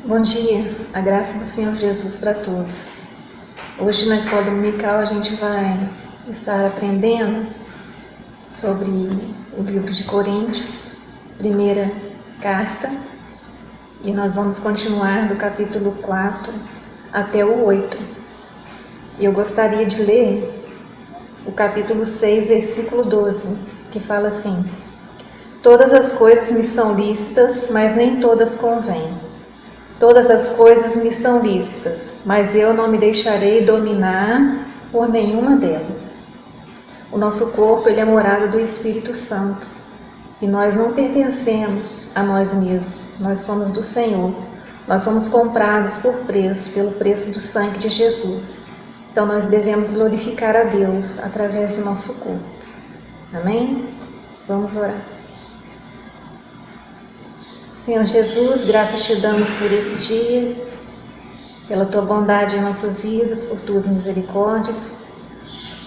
Bom dia, a graça do Senhor Jesus para todos. Hoje na Escola Dominical a gente vai estar aprendendo sobre o livro de Coríntios, primeira carta, e nós vamos continuar do capítulo 4 até o 8. E eu gostaria de ler o capítulo 6, versículo 12, que fala assim: Todas as coisas me são lícitas, mas nem todas convêm. Todas as coisas me são lícitas, mas eu não me deixarei dominar por nenhuma delas. O nosso corpo ele é morada do Espírito Santo e nós não pertencemos a nós mesmos, nós somos do Senhor. Nós somos comprados por preço, pelo preço do sangue de Jesus. Então nós devemos glorificar a Deus através do nosso corpo. Amém? Vamos orar. Senhor Jesus, graças te damos por esse dia, pela tua bondade em nossas vidas, por tuas misericórdias.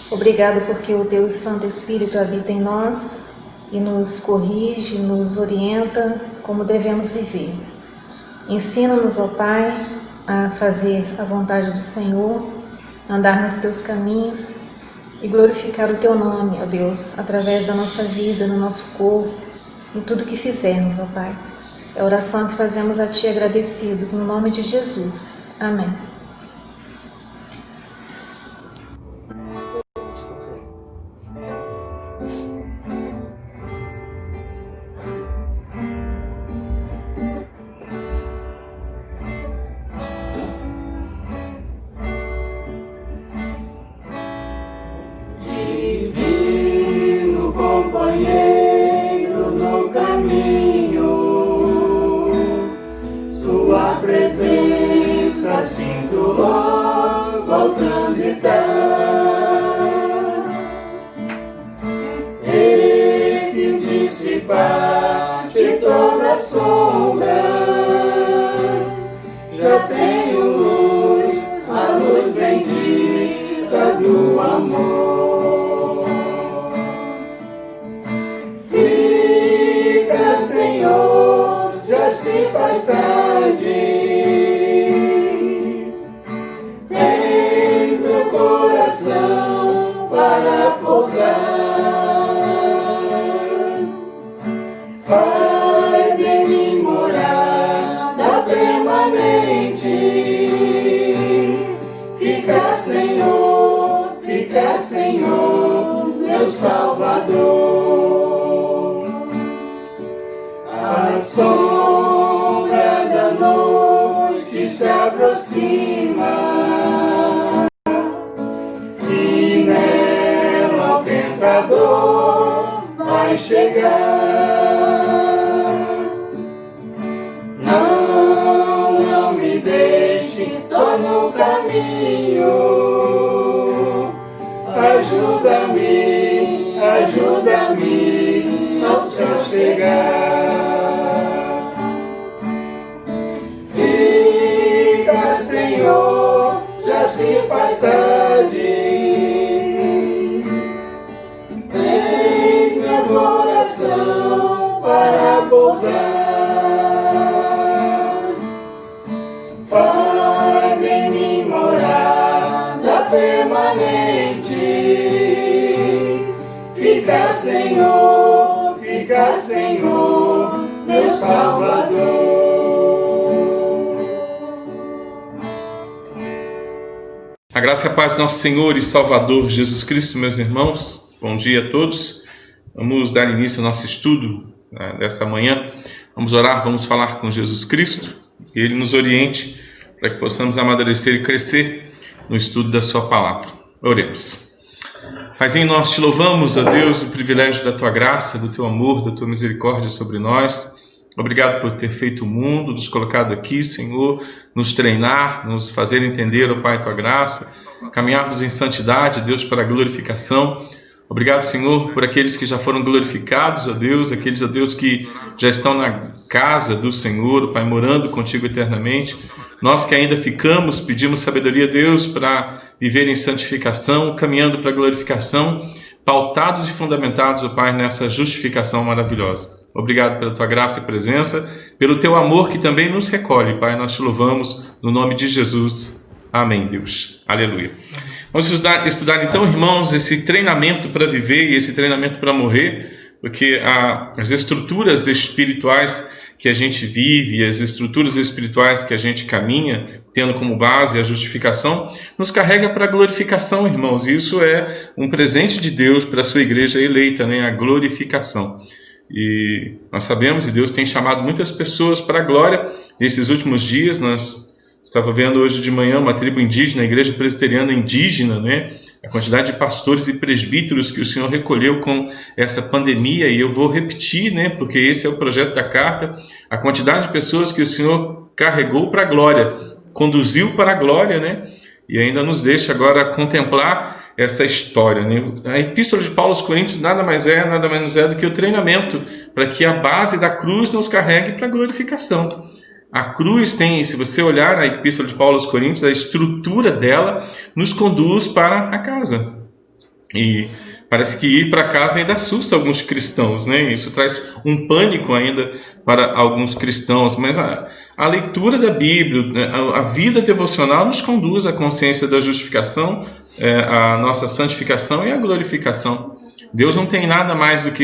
Obrigado porque o teu Santo Espírito habita em nós e nos corrige, nos orienta como devemos viver. Ensina-nos, ó Pai, a fazer a vontade do Senhor, andar nos teus caminhos e glorificar o teu nome, ó Deus, através da nossa vida, no nosso corpo, em tudo que fizermos, ó Pai. É a oração que fazemos a Ti agradecidos, no nome de Jesus. Amém. Divino companheiro no caminho, Sua presença sinto logo ao transitar. Este dissipar-se toda sombra, já tenho luz, a luz bendita do amor. Fica, Senhor, já se faz tarde. Tens meu coração para acordar. Faz em mim morada permanente. Fica, Senhor, meu Salvador. A sombra da noite se aproxima e nela o tentador vai chegar. Não me deixe só no caminho. Ajuda-me ao céu chegar. Fica, Senhor, já se faz tarde. Tens meu coração para pousar. Faz em mim morada permanente. Fica, Senhor, meu Salvador. A graça e a paz do nosso Senhor e Salvador Jesus Cristo, meus irmãos. Bom dia a todos. Vamos dar início ao nosso estudo dessa manhã. Vamos orar, vamos falar com Jesus Cristo e Ele nos oriente para que possamos amadurecer e crescer no estudo da Sua Palavra. Oremos. Paizinho, nós te louvamos, ó Deus, o privilégio da Tua graça, do Teu amor, da Tua misericórdia sobre nós. Obrigado por ter feito o mundo, nos colocado aqui, Senhor, nos treinar, nos fazer entender, ó Pai, Tua graça, caminharmos em santidade, Deus, para a glorificação. Obrigado, Senhor, por aqueles que já foram glorificados, ó Deus, aqueles, ó Deus, que já estão na casa do Senhor, ó Pai, morando contigo eternamente. Nós que ainda ficamos, pedimos sabedoria a Deus para viver em santificação, caminhando para a glorificação, pautados e fundamentados, ó Pai, nessa justificação maravilhosa. Obrigado pela tua graça e presença, pelo teu amor que também nos recolhe, Pai. Nós te louvamos no nome de Jesus. Amém, Deus. Aleluia. Vamos estudar então, irmãos, esse treinamento para viver e esse treinamento para morrer, porque as estruturas espirituais que a gente vive, as estruturas espirituais que a gente caminha, tendo como base a justificação, nos carrega para a glorificação, irmãos. E isso é um presente de Deus para a sua igreja eleita, né? A glorificação. E nós sabemos, e Deus tem chamado muitas pessoas para a glória. Nesses últimos dias, nós estava vendo hoje de manhã uma tribo indígena, a igreja presbiteriana indígena, né? A quantidade de pastores e presbíteros que o Senhor recolheu com essa pandemia, e eu vou repetir, né? Porque esse é o projeto da carta, a quantidade de pessoas que o Senhor carregou para a glória, conduziu para a glória, né? E ainda nos deixa agora contemplar essa história, né? A epístola de Paulo aos Coríntios nada menos é do que o treinamento para que a base da cruz nos carregue para a glorificação. A cruz tem, se você olhar a epístola de Paulo aos Coríntios, a estrutura dela nos conduz para a casa. E parece que ir para casa ainda assusta alguns cristãos, né? Isso traz um pânico ainda para alguns cristãos, mas a leitura da Bíblia, a vida devocional nos conduz à consciência da justificação, à nossa santificação e à glorificação. Deus não tem nada mais do que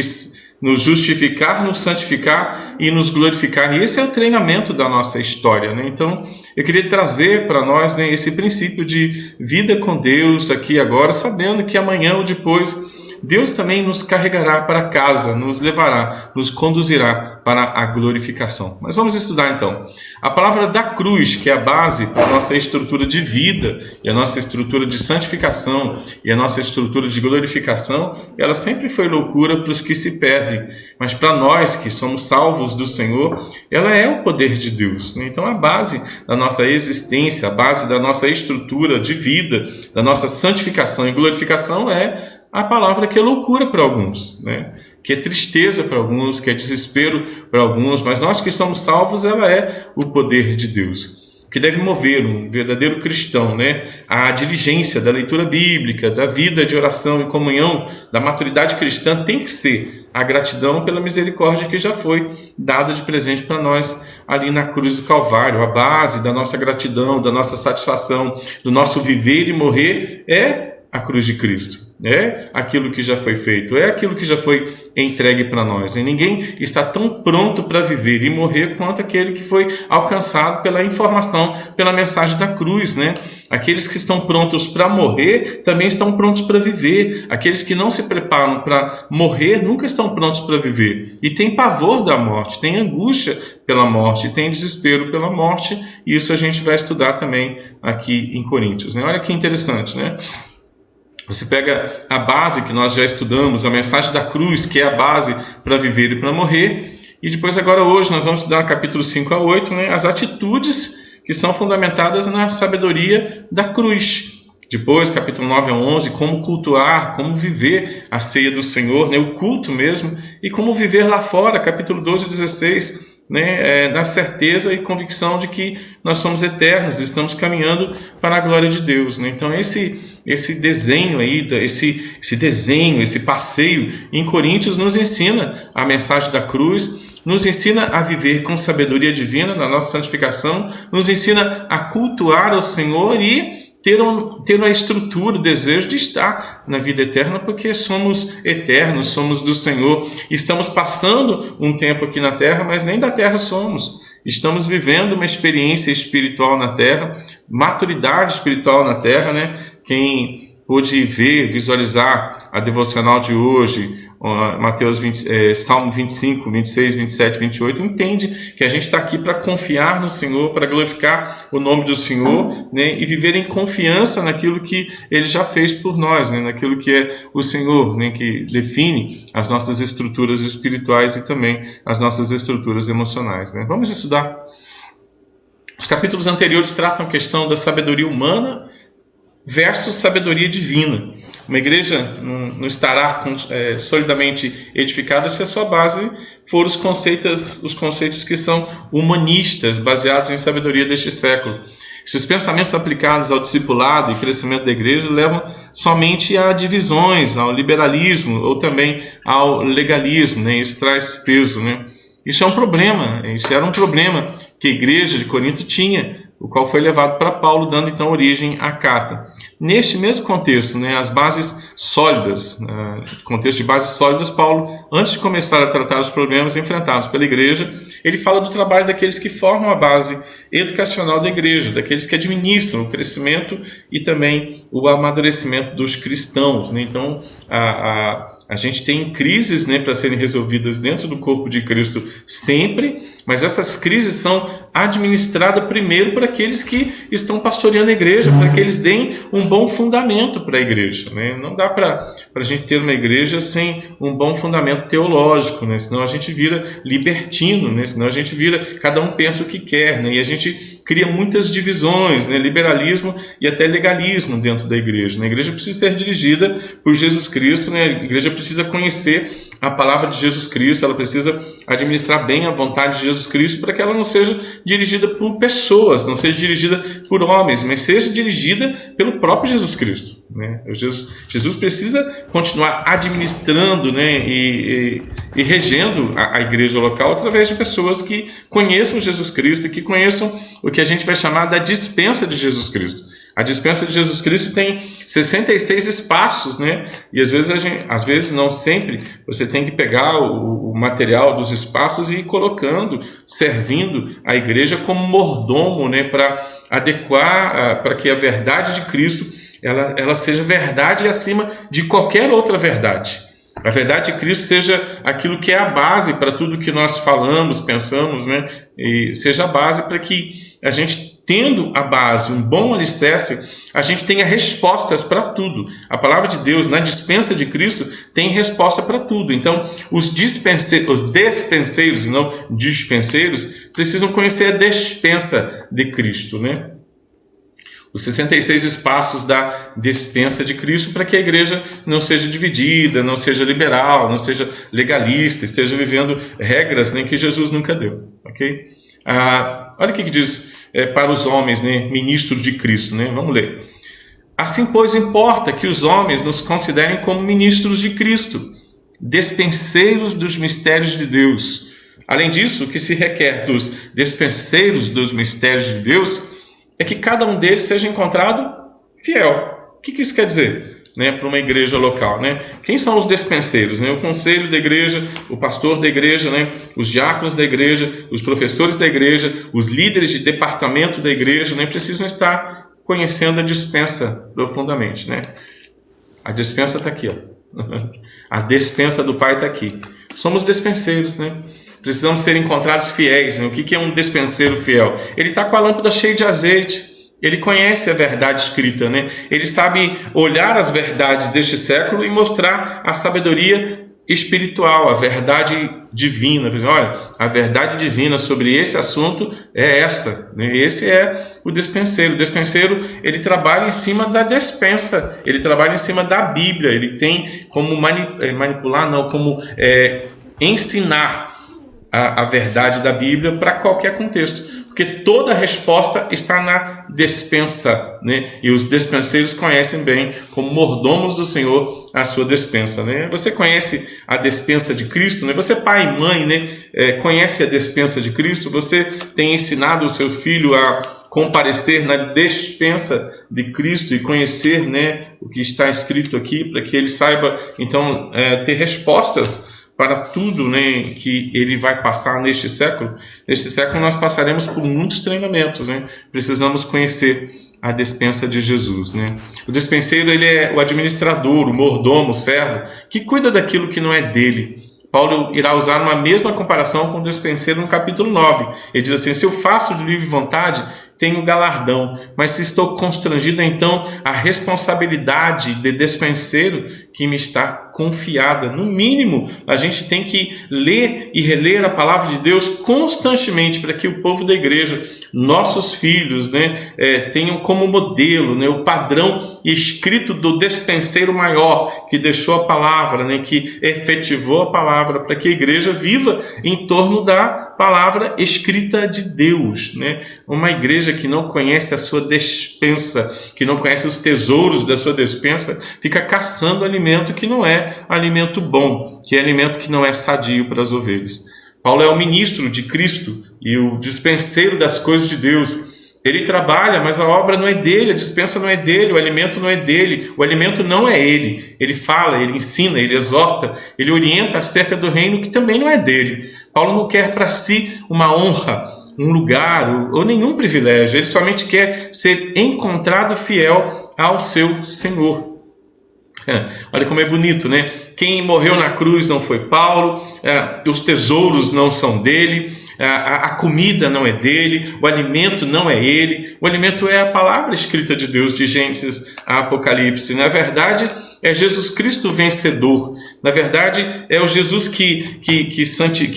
nos justificar, nos santificar e nos glorificar. E esse é o treinamento da nossa história, né? Então, eu queria trazer para nós, né, esse princípio de vida com Deus aqui agora, sabendo que amanhã ou depois Deus também nos carregará para casa, nos levará, nos conduzirá para a glorificação. Mas vamos estudar então. A palavra da cruz, que é a base para a nossa estrutura de vida, e a nossa estrutura de santificação, e a nossa estrutura de glorificação, ela sempre foi loucura para os que se perdem. Mas para nós que somos salvos do Senhor, ela é o poder de Deus, né? Então a base da nossa existência, a base da nossa estrutura de vida, da nossa santificação e glorificação é a palavra que é loucura para alguns, né? Que é tristeza para alguns, que é desespero para alguns, mas nós que somos salvos, ela é o poder de Deus. O que deve mover um verdadeiro cristão, né? A diligência da leitura bíblica, da vida de oração e comunhão, da maturidade cristã tem que ser a gratidão pela misericórdia que já foi dada de presente para nós ali na cruz do Calvário. A base da nossa gratidão, da nossa satisfação, do nosso viver e morrer é a cruz de Cristo. É aquilo que já foi feito, é aquilo que já foi entregue para nós. E ninguém está tão pronto para viver e morrer quanto aquele que foi alcançado pela informação, pela mensagem da cruz, né? Aqueles que estão prontos para morrer também estão prontos para viver. Aqueles que não se preparam para morrer nunca estão prontos para viver. E tem pavor da morte, tem angústia pela morte, tem desespero pela morte. E isso a gente vai estudar também aqui em Coríntios, né? Olha que interessante, né? Você pega a base que nós já estudamos, a mensagem da cruz, que é a base para viver e para morrer, e depois agora hoje nós vamos estudar capítulo 5 a 8, né, as atitudes que são fundamentadas na sabedoria da cruz. Depois, capítulo 9 a 11, como cultuar, como viver a ceia do Senhor, né, o culto mesmo, e como viver lá fora, capítulo 12 a 16, né, na certeza e convicção de que nós somos eternos, estamos caminhando para a glória de Deus, né? Então esse desenho aí, esse passeio em Coríntios nos ensina a mensagem da cruz, nos ensina a viver com sabedoria divina na nossa santificação, nos ensina a cultuar ao Senhor e ter a estrutura, o desejo de estar na vida eterna, porque somos eternos, somos do Senhor. Estamos passando um tempo aqui na terra, mas nem da terra somos. Estamos vivendo uma experiência espiritual na terra, maturidade espiritual na terra, né? Quem pôde ver, visualizar a devocional de hoje, Salmo 25, 26, 27, 28, entende que a gente está aqui para confiar no Senhor, para glorificar o nome do Senhor, né, e viver em confiança naquilo que Ele já fez por nós, né, naquilo que é o Senhor, né, que define as nossas estruturas espirituais e também as nossas estruturas emocionais, né. Vamos estudar. Os capítulos anteriores tratam a questão da sabedoria humana versus sabedoria divina. Uma igreja não estará solidamente edificada se a sua base for os conceitos que são humanistas, baseados em sabedoria deste século. Esses pensamentos aplicados ao discipulado e crescimento da igreja levam somente a divisões, ao liberalismo ou também ao legalismo, né? Isso traz peso, né? Isso é um problema, isso era um problema que a igreja de Corinto tinha, o qual foi levado para Paulo, dando então origem à carta. Neste mesmo contexto, né, as bases sólidas, contexto de bases sólidas, Paulo, antes de começar a tratar os problemas enfrentados pela igreja, ele fala do trabalho daqueles que formam a base educacional da igreja, daqueles que administram o crescimento e também o amadurecimento dos cristãos, né? Então, a gente tem crises, né, para serem resolvidas dentro do corpo de Cristo sempre, mas essas crises são administradas primeiro por aqueles que estão pastoreando a igreja, para que eles deem um bom fundamento para a igreja, né? Não dá para a gente ter uma igreja sem um bom fundamento teológico, né? Senão a gente vira libertino, né? Senão a gente vira, cada um pensa o que quer, né? E a gente cria muitas divisões, né? Liberalismo e até legalismo dentro da igreja, né? A igreja precisa ser dirigida por Jesus Cristo, né? A igreja precisa conhecer a palavra de Jesus Cristo, ela precisa administrar bem a vontade de Jesus Cristo para que ela não seja dirigida por pessoas, não seja dirigida por homens, mas seja dirigida pelo próprio Jesus Cristo, né? Jesus precisa continuar administrando, né, e regendo a igreja local através de pessoas que conheçam Jesus Cristo e que conheçam o que a gente vai chamar da dispensa de Jesus Cristo. A dispensa de Jesus Cristo tem 66 espaços, né? E às vezes não sempre, você tem que pegar o material dos espaços e ir colocando, servindo a igreja como mordomo, né? Para adequar, para que a verdade de Cristo ela seja verdade acima de qualquer outra verdade. A verdade de Cristo seja aquilo que é a base para tudo que nós falamos, pensamos, né? E seja a base para que a gente, tendo a base, um bom alicerce, a gente tenha respostas para tudo. A palavra de Deus, na dispensa de Cristo, tem resposta para tudo. Então, os despenseiros e não dispenseiros precisam conhecer a despensa de Cristo, né? Os 66 espaços da despensa de Cristo, para que a igreja não seja dividida, não seja liberal, não seja legalista, esteja vivendo regras, né, que Jesus nunca deu. Okay? Olha o que diz para os homens, né, ministros de Cristo. Né? Vamos ler. Assim, pois, importa que os homens nos considerem como ministros de Cristo, despenseiros dos mistérios de Deus. Além disso, o que se requer dos despenseiros dos mistérios de Deus é que cada um deles seja encontrado fiel. O que isso quer dizer, né, para uma igreja local? Né? Quem são os despenseiros? Né? O conselho da igreja, o pastor da igreja, né? Os diáconos da igreja, os professores da igreja, os líderes de departamento da igreja, né? Precisam estar conhecendo a dispensa profundamente. Né? A dispensa está aqui. Ó. A dispensa do Pai está aqui. Somos despenseiros, né? Precisamos ser encontrados fiéis. Né? O que é um despenseiro fiel? Ele está com a lâmpada cheia de azeite. Ele conhece a verdade escrita, né? Ele sabe olhar as verdades deste século e mostrar a sabedoria espiritual, a verdade divina. Olha, a verdade divina sobre esse assunto é essa, né? Esse é o despenseiro. O despenseiro, ele trabalha em cima da despensa, ele trabalha em cima da Bíblia, ele tem como manipular, não, como ensinar a verdade da Bíblia para qualquer contexto, porque toda a resposta está na despensa, né? E os despenseiros conhecem bem, como mordomos do Senhor, a sua despensa, né? Você conhece a despensa de Cristo, né? Você, pai e mãe, né? Conhece a despensa de Cristo? Você tem ensinado o seu filho a comparecer na despensa de Cristo e conhecer, né, o que está escrito aqui, para que ele saiba, então, ter respostas para tudo, né, que ele vai passar neste século. Neste século nós passaremos por muitos treinamentos, né? Precisamos conhecer a despensa de Jesus, né? O despenseiro, ele é o administrador, o mordomo, o servo, que cuida daquilo que não é dele. Paulo irá usar uma mesma comparação com o despenseiro no capítulo 9. Ele diz assim: se eu faço de livre vontade, tenho galardão, mas se estou constrangido, então a responsabilidade de despenseiro que me está confiada. No mínimo, a gente tem que ler e reler a palavra de Deus constantemente, para que o povo da igreja, nossos filhos, né, tenham como modelo, né, o padrão escrito do despenseiro maior, que deixou a palavra, né, que efetivou a palavra, para que a igreja viva em torno da palavra escrita de Deus, né? Uma igreja que não conhece a sua despensa, que não conhece os tesouros da sua despensa, fica caçando alimento que não é alimento bom, que é alimento que não é sadio para as ovelhas. Paulo é o ministro de Cristo e o dispenseiro das coisas de Deus. Ele trabalha, mas a obra não é dele, a dispensa não é dele, o alimento não é dele, o alimento não é ele. Ele fala, ele ensina, ele exorta, ele orienta acerca do reino que também não é dele. Paulo não quer para si uma honra, um lugar ou nenhum privilégio. Ele somente quer ser encontrado fiel ao seu Senhor. Olha como é bonito, né? Quem morreu na cruz não foi Paulo, os tesouros não são dele, a comida não é dele, o alimento não é ele, o alimento é a palavra escrita de Deus, de Gênesis a Apocalipse. Na verdade, é Jesus Cristo vencedor. Na verdade, é o Jesus que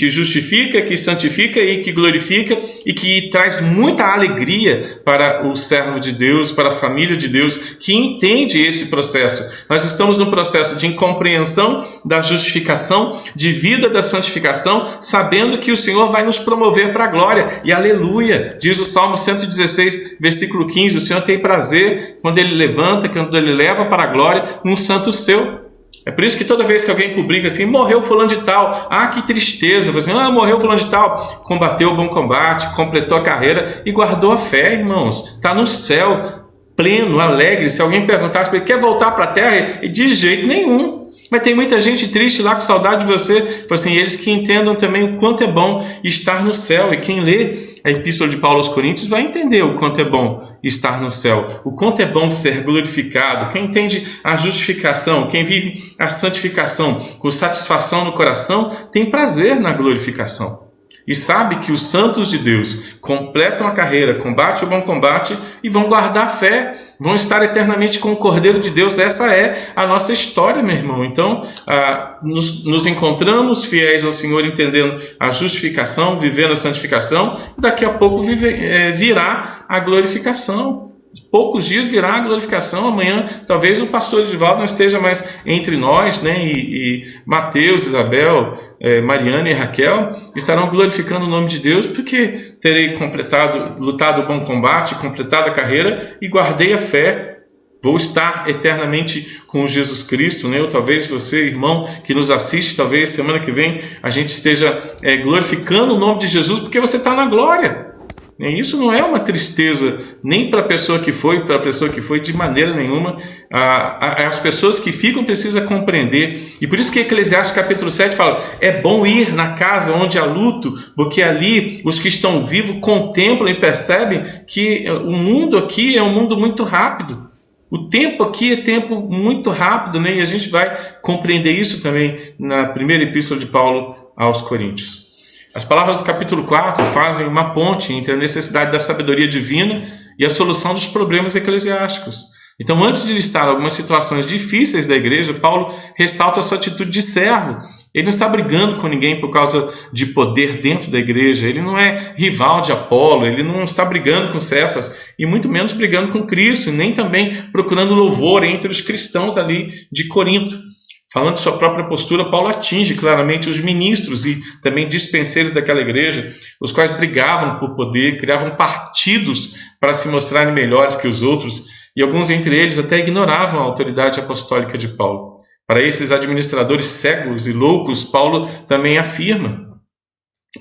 justifica, que santifica e que glorifica e que traz muita alegria para o servo de Deus, para a família de Deus, que entende esse processo. Nós estamos no processo de incompreensão da justificação, de vida da santificação, sabendo que o Senhor vai nos promover para a glória. E aleluia! Diz o Salmo 116, versículo 15, o Senhor tem prazer quando Ele levanta, quando Ele leva para a glória um santo seu. É por isso que toda vez que alguém publica assim, morreu fulano de tal, que tristeza, assim, morreu fulano de tal, combateu o bom combate, completou a carreira e guardou a fé, irmãos, está no céu, pleno, alegre. Se alguém perguntasse para ele, quer voltar para a terra? E de jeito nenhum. Mas tem muita gente triste lá com saudade de você. Assim, eles que entendam também o quanto é bom estar no céu. E quem lê a Epístola de Paulo aos Coríntios vai entender o quanto é bom estar no céu, o quanto é bom ser glorificado. Quem entende a justificação, quem vive a santificação com satisfação no coração, tem prazer na glorificação. E sabe que os santos de Deus completam a carreira, combatem o bom combate e vão guardar a fé, vão estar eternamente com o Cordeiro de Deus. Essa é a nossa história, meu irmão. Então, nos encontramos fiéis ao Senhor, entendendo a justificação, vivendo a santificação, daqui a pouco virá a glorificação. Poucos dias virá a glorificação. Amanhã talvez o pastor Edivaldo não esteja mais entre nós, né? E Mateus, Isabel, Mariana e Raquel estarão glorificando o nome de Deus, porque terei lutado o bom combate, completado a carreira e guardei a fé. Vou estar eternamente com Jesus Cristo, né? Ou talvez você, irmão, que nos assiste, talvez semana que vem a gente esteja glorificando o nome de Jesus, porque você está na glória. Isso não é uma tristeza nem para a pessoa que foi, de maneira nenhuma. As pessoas que ficam precisam compreender. E por isso que Eclesiastes capítulo 7 fala, é bom ir na casa onde há luto, porque ali os que estão vivos contemplam e percebem que o mundo aqui é um mundo muito rápido. O tempo aqui é tempo muito rápido, né? E a gente vai compreender isso também na primeira epístola de Paulo aos Coríntios. As palavras do capítulo 4 fazem uma ponte entre a necessidade da sabedoria divina e a solução dos problemas eclesiásticos. Então, antes de listar algumas situações difíceis da igreja, Paulo ressalta a sua atitude de servo. Ele não está brigando com ninguém por causa de poder dentro da igreja. Ele não é rival de Apolo, ele não está brigando com Cefas, e muito menos brigando com Cristo, nem também procurando louvor entre os cristãos ali de Corinto. Falando de sua própria postura, Paulo atinge claramente os ministros e também dispenseiros daquela igreja, os quais brigavam por poder, criavam partidos para se mostrarem melhores que os outros, e alguns entre eles até ignoravam a autoridade apostólica de Paulo. Para esses administradores cegos e loucos, Paulo também afirma: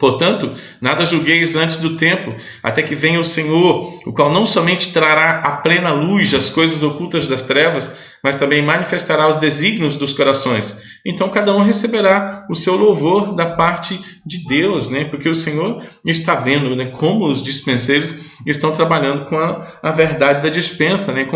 portanto, nada julgueis antes do tempo, até que venha o Senhor, o qual não somente trará à plena luz as coisas ocultas das trevas, mas também manifestará os desígnios dos corações. Então cada um receberá o seu louvor da parte de Deus, né? Porque o Senhor está vendo, né, como os dispenseiros estão trabalhando com a verdade da dispensa, né?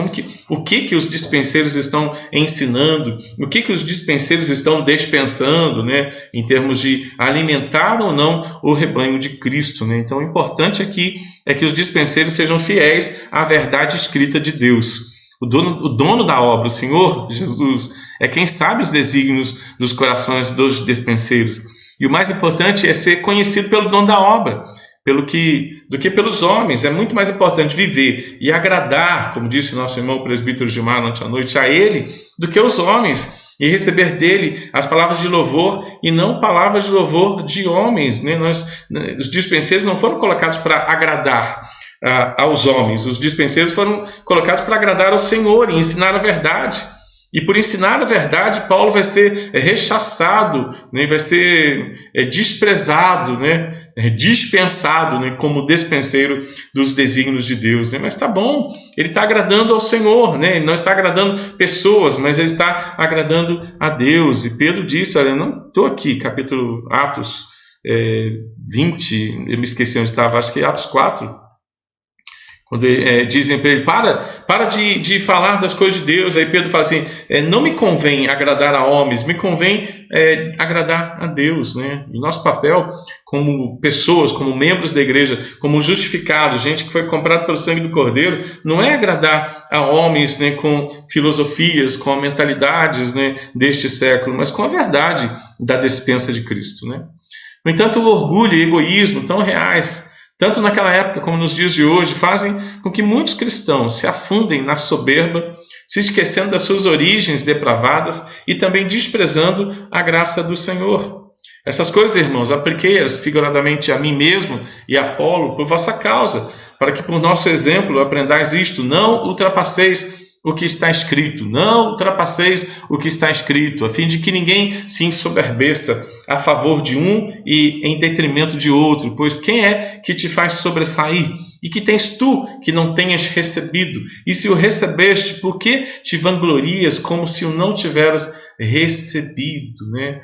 O que os dispenseiros estão ensinando, o que os dispenseiros estão dispensando, né? Em termos de alimentar ou não o rebanho de Cristo, né? Então o importante aqui é que os dispenseiros sejam fiéis à verdade escrita de Deus. O dono da obra, o Senhor Jesus, é quem sabe os desígnios dos corações dos dispenseiros. E o mais importante é ser conhecido pelo dono da obra, do que pelos homens. É muito mais importante viver e agradar, como disse nosso irmão presbítero Gilmar ontem à noite, a ele, do que os homens. e receber dele as palavras de louvor e não palavras de louvor de homens, né? Os dispenseiros não foram colocados para agradar aos homens, os dispenseiros foram colocados para agradar ao Senhor e ensinar a verdade. E por ensinar a verdade, Paulo vai ser rechaçado, né? Vai ser desprezado, né? Dispensado, né? Como despenseiro dos desígnios de Deus. Né? Mas está bom, ele está agradando ao Senhor, né? Ele não está agradando pessoas, mas ele está agradando a Deus. E Pedro disse, olha, eu não estou aqui, capítulo Atos 20, eu me esqueci onde estava, acho que é Atos 4, quando dizem para ele, para de falar das coisas de Deus. Aí Pedro fala assim, não me convém agradar a homens, me convém agradar a Deus. Né? E nosso papel como pessoas, como membros da igreja, como justificados, gente que foi comprada pelo sangue do Cordeiro, não é agradar a homens, né, com filosofias, com mentalidades, né, deste século, mas com a verdade da despensa de Cristo. Né? No entanto, o orgulho e o egoísmo tão reais, tanto naquela época como nos dias de hoje, fazem com que muitos cristãos se afundem na soberba, se esquecendo das suas origens depravadas e também desprezando a graça do Senhor. Essas coisas, irmãos, apliquei-as figuradamente a mim mesmo e a Apolo por vossa causa, para que por nosso exemplo aprendais isto: não ultrapasseis o que está escrito, não ultrapasseis o que está escrito, a fim de que ninguém se ensoberbeça a favor de um e em detrimento de outro, pois quem é que te faz sobressair? E que tens tu que não tenhas recebido? E se o recebeste, por que te vanglorias como se o não tiveras recebido? Né?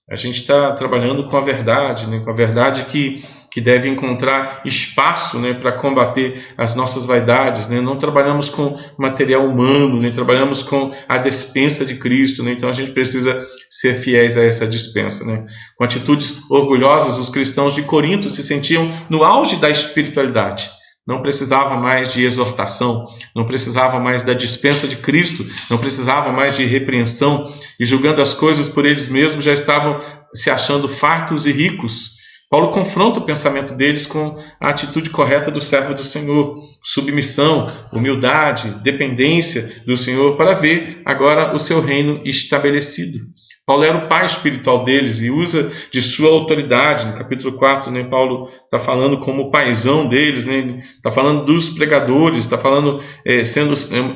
A gente está trabalhando com a verdade, né? Com a verdade que deve encontrar espaço, né, para combater as nossas vaidades. Né? Não trabalhamos com material humano, nem trabalhamos com a despensa de Cristo. Né? Então a gente precisa ser fiéis a essa despensa. Né? Com atitudes orgulhosas, os cristãos de Corinto se sentiam no auge da espiritualidade. Não precisava mais de exortação, não precisava mais da dispensa de Cristo, não precisava mais de repreensão, e julgando as coisas por eles mesmos já estavam se achando fartos e ricos. Paulo confronta o pensamento deles com a atitude correta do servo do Senhor, submissão, humildade, dependência do Senhor, para ver agora o seu reino estabelecido. Paulo era o pai espiritual deles e usa de sua autoridade. No capítulo 4, né, Paulo está falando como paizão deles, né, está falando dos pregadores, está falando,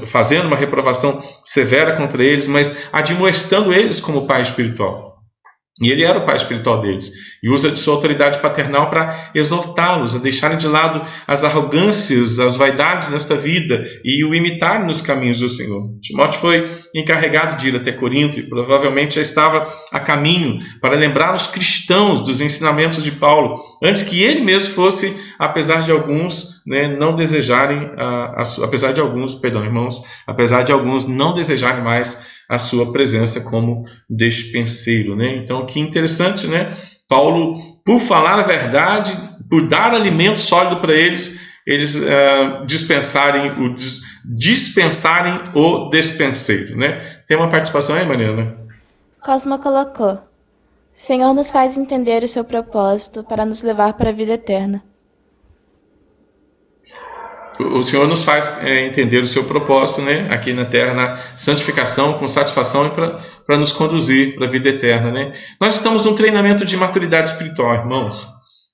fazendo uma reprovação severa contra eles, mas admoestando eles como pai espiritual. E ele era o pai espiritual deles. E usa de sua autoridade paternal para exortá-los a deixarem de lado as arrogâncias, as vaidades nesta vida e o imitarem nos caminhos do Senhor. Timóteo foi encarregado de ir até Corinto e provavelmente já estava a caminho para lembrar os cristãos dos ensinamentos de Paulo, antes que ele mesmo fosse, apesar de alguns, né, não desejarem, apesar de alguns não desejarem mais a sua presença como despenseiro. Né? Então, que interessante, né? Paulo, por falar a verdade, por dar alimento sólido para eles dispensarem o despenseiro. Né? Tem uma participação aí, Mariana? Cosma colocou: o Senhor nos faz entender o seu propósito para nos levar para a vida eterna. O Senhor nos faz entender o seu propósito, né, aqui na terra, na santificação, com satisfação e para nos conduzir para a vida eterna. Né? Nós estamos num treinamento de maturidade espiritual, irmãos.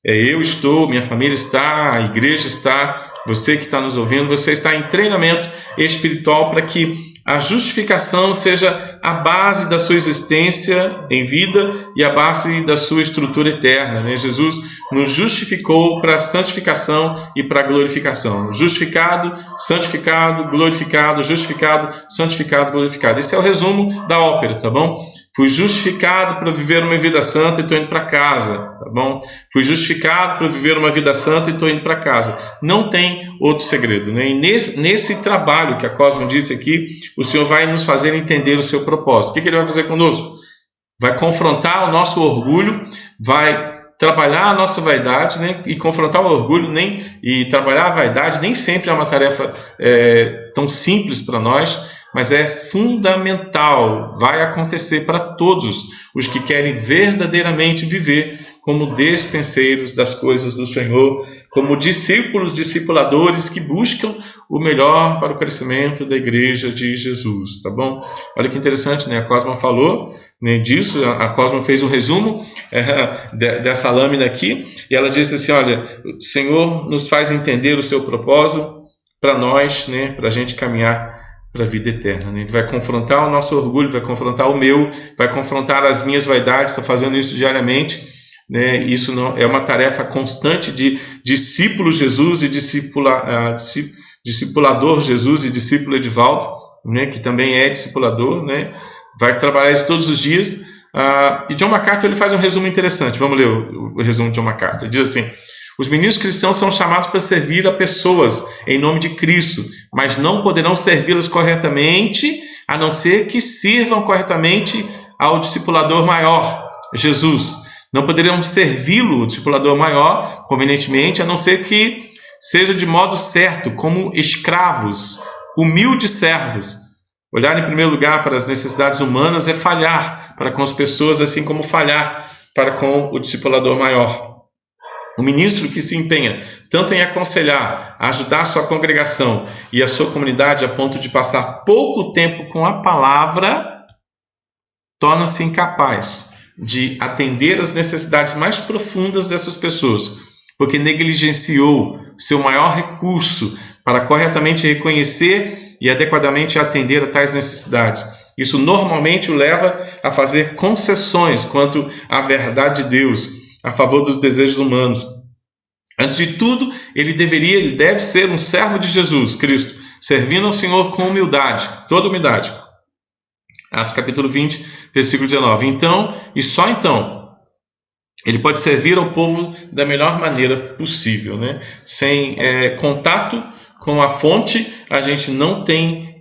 Eu estou, minha família está, a igreja está, você que está nos ouvindo, você está em treinamento espiritual para que a justificação seja a base da sua existência em vida e a base da sua estrutura eterna. Né? Jesus nos justificou para a santificação e para a glorificação. Justificado, santificado, glorificado, justificado, santificado, glorificado. Esse é o resumo da ópera, tá bom? Fui justificado para viver uma vida santa e estou indo para casa, tá bom? Fui justificado para viver uma vida santa e estou indo para casa. Não tem outro segredo, né? E nesse trabalho que a Cosma disse aqui, o Senhor vai nos fazer entender o seu propósito. O que Ele vai fazer conosco? Vai confrontar o nosso orgulho, vai trabalhar a nossa vaidade, né? E confrontar o orgulho e trabalhar a vaidade nem sempre é uma tarefa tão simples para nós, mas é fundamental, vai acontecer para todos os que querem verdadeiramente viver como despenseiros das coisas do Senhor, como discípulos, discipuladores que buscam o melhor para o crescimento da igreja de Jesus, tá bom? Olha que interessante, né? A Cosma falou, né, disso, a Cosma fez um resumo dessa lâmina aqui, e ela disse assim, olha, o Senhor nos faz entender o seu propósito para nós, né, para a gente caminhar para a vida eterna, né? Ele vai confrontar o nosso orgulho, vai confrontar o meu, vai confrontar as minhas vaidades, está fazendo isso diariamente, né? Isso não é uma tarefa constante de discípulo Jesus e discipulador Jesus e discípulo Edivaldo, né? Que também é discipulador, né? Vai trabalhar isso todos os dias. E John MacArthur ele faz um resumo interessante. Vamos ler o resumo de John MacArthur. Ele diz assim: os ministros cristãos são chamados para servir a pessoas em nome de Cristo, mas não poderão servi-las corretamente, a não ser que sirvam corretamente ao discipulador maior, Jesus. Não poderão servi-lo, o discipulador maior, convenientemente, a não ser que seja de modo certo, como escravos, humildes servos. Olhar em primeiro lugar para as necessidades humanas é falhar para com as pessoas, assim como falhar para com o discipulador maior. O ministro que se empenha tanto em aconselhar, ajudar sua congregação e a sua comunidade a ponto de passar pouco tempo com a palavra, torna-se incapaz de atender às necessidades mais profundas dessas pessoas, porque negligenciou seu maior recurso para corretamente reconhecer e adequadamente atender a tais necessidades. Isso normalmente o leva a fazer concessões quanto à verdade de Deus, a favor dos desejos humanos. Antes de tudo, ele deve ser um servo de Jesus Cristo, servindo ao Senhor com humildade, toda humildade. Atos capítulo 20, versículo 19. Então, e só então, ele pode servir ao povo da melhor maneira possível, né? Sem contato com a fonte, a gente não tem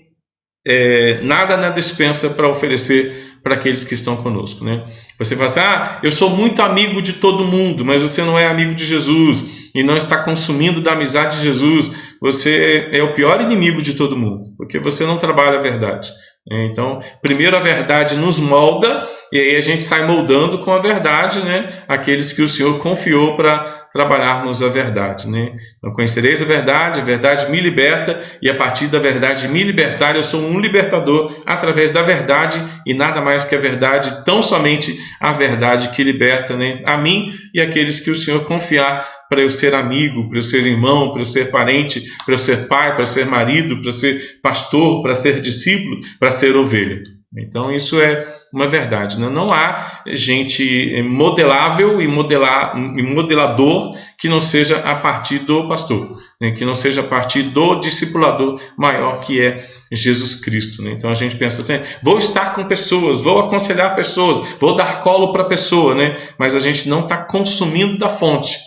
nada na despensa para oferecer para aqueles que estão conosco, né? Você fala assim, eu sou muito amigo de todo mundo, mas você não é amigo de Jesus e não está consumindo da amizade de Jesus. Você é o pior inimigo de todo mundo, porque você não trabalha a verdade. Então, primeiro a verdade nos molda e aí a gente sai moldando com a verdade, né? Aqueles que o Senhor confiou para trabalharmos a verdade, né? Então, conhecereis a verdade me liberta e a partir da verdade me libertar, eu sou um libertador através da verdade e nada mais que a verdade, tão somente a verdade que liberta, né? A mim e aqueles que o Senhor confiar para eu ser amigo, para eu ser irmão, para eu ser parente, para eu ser pai, para eu ser marido, para eu ser pastor, para ser discípulo, para ser ovelha. Então isso é uma verdade, né? Não há gente modelável e modelador que não seja a partir do pastor, né? Que não seja a partir do discipulador maior que é Jesus Cristo, né? Então a gente pensa assim, vou estar com pessoas, vou aconselhar pessoas, vou dar colo para a pessoa, né? Mas a gente não está consumindo da fonte.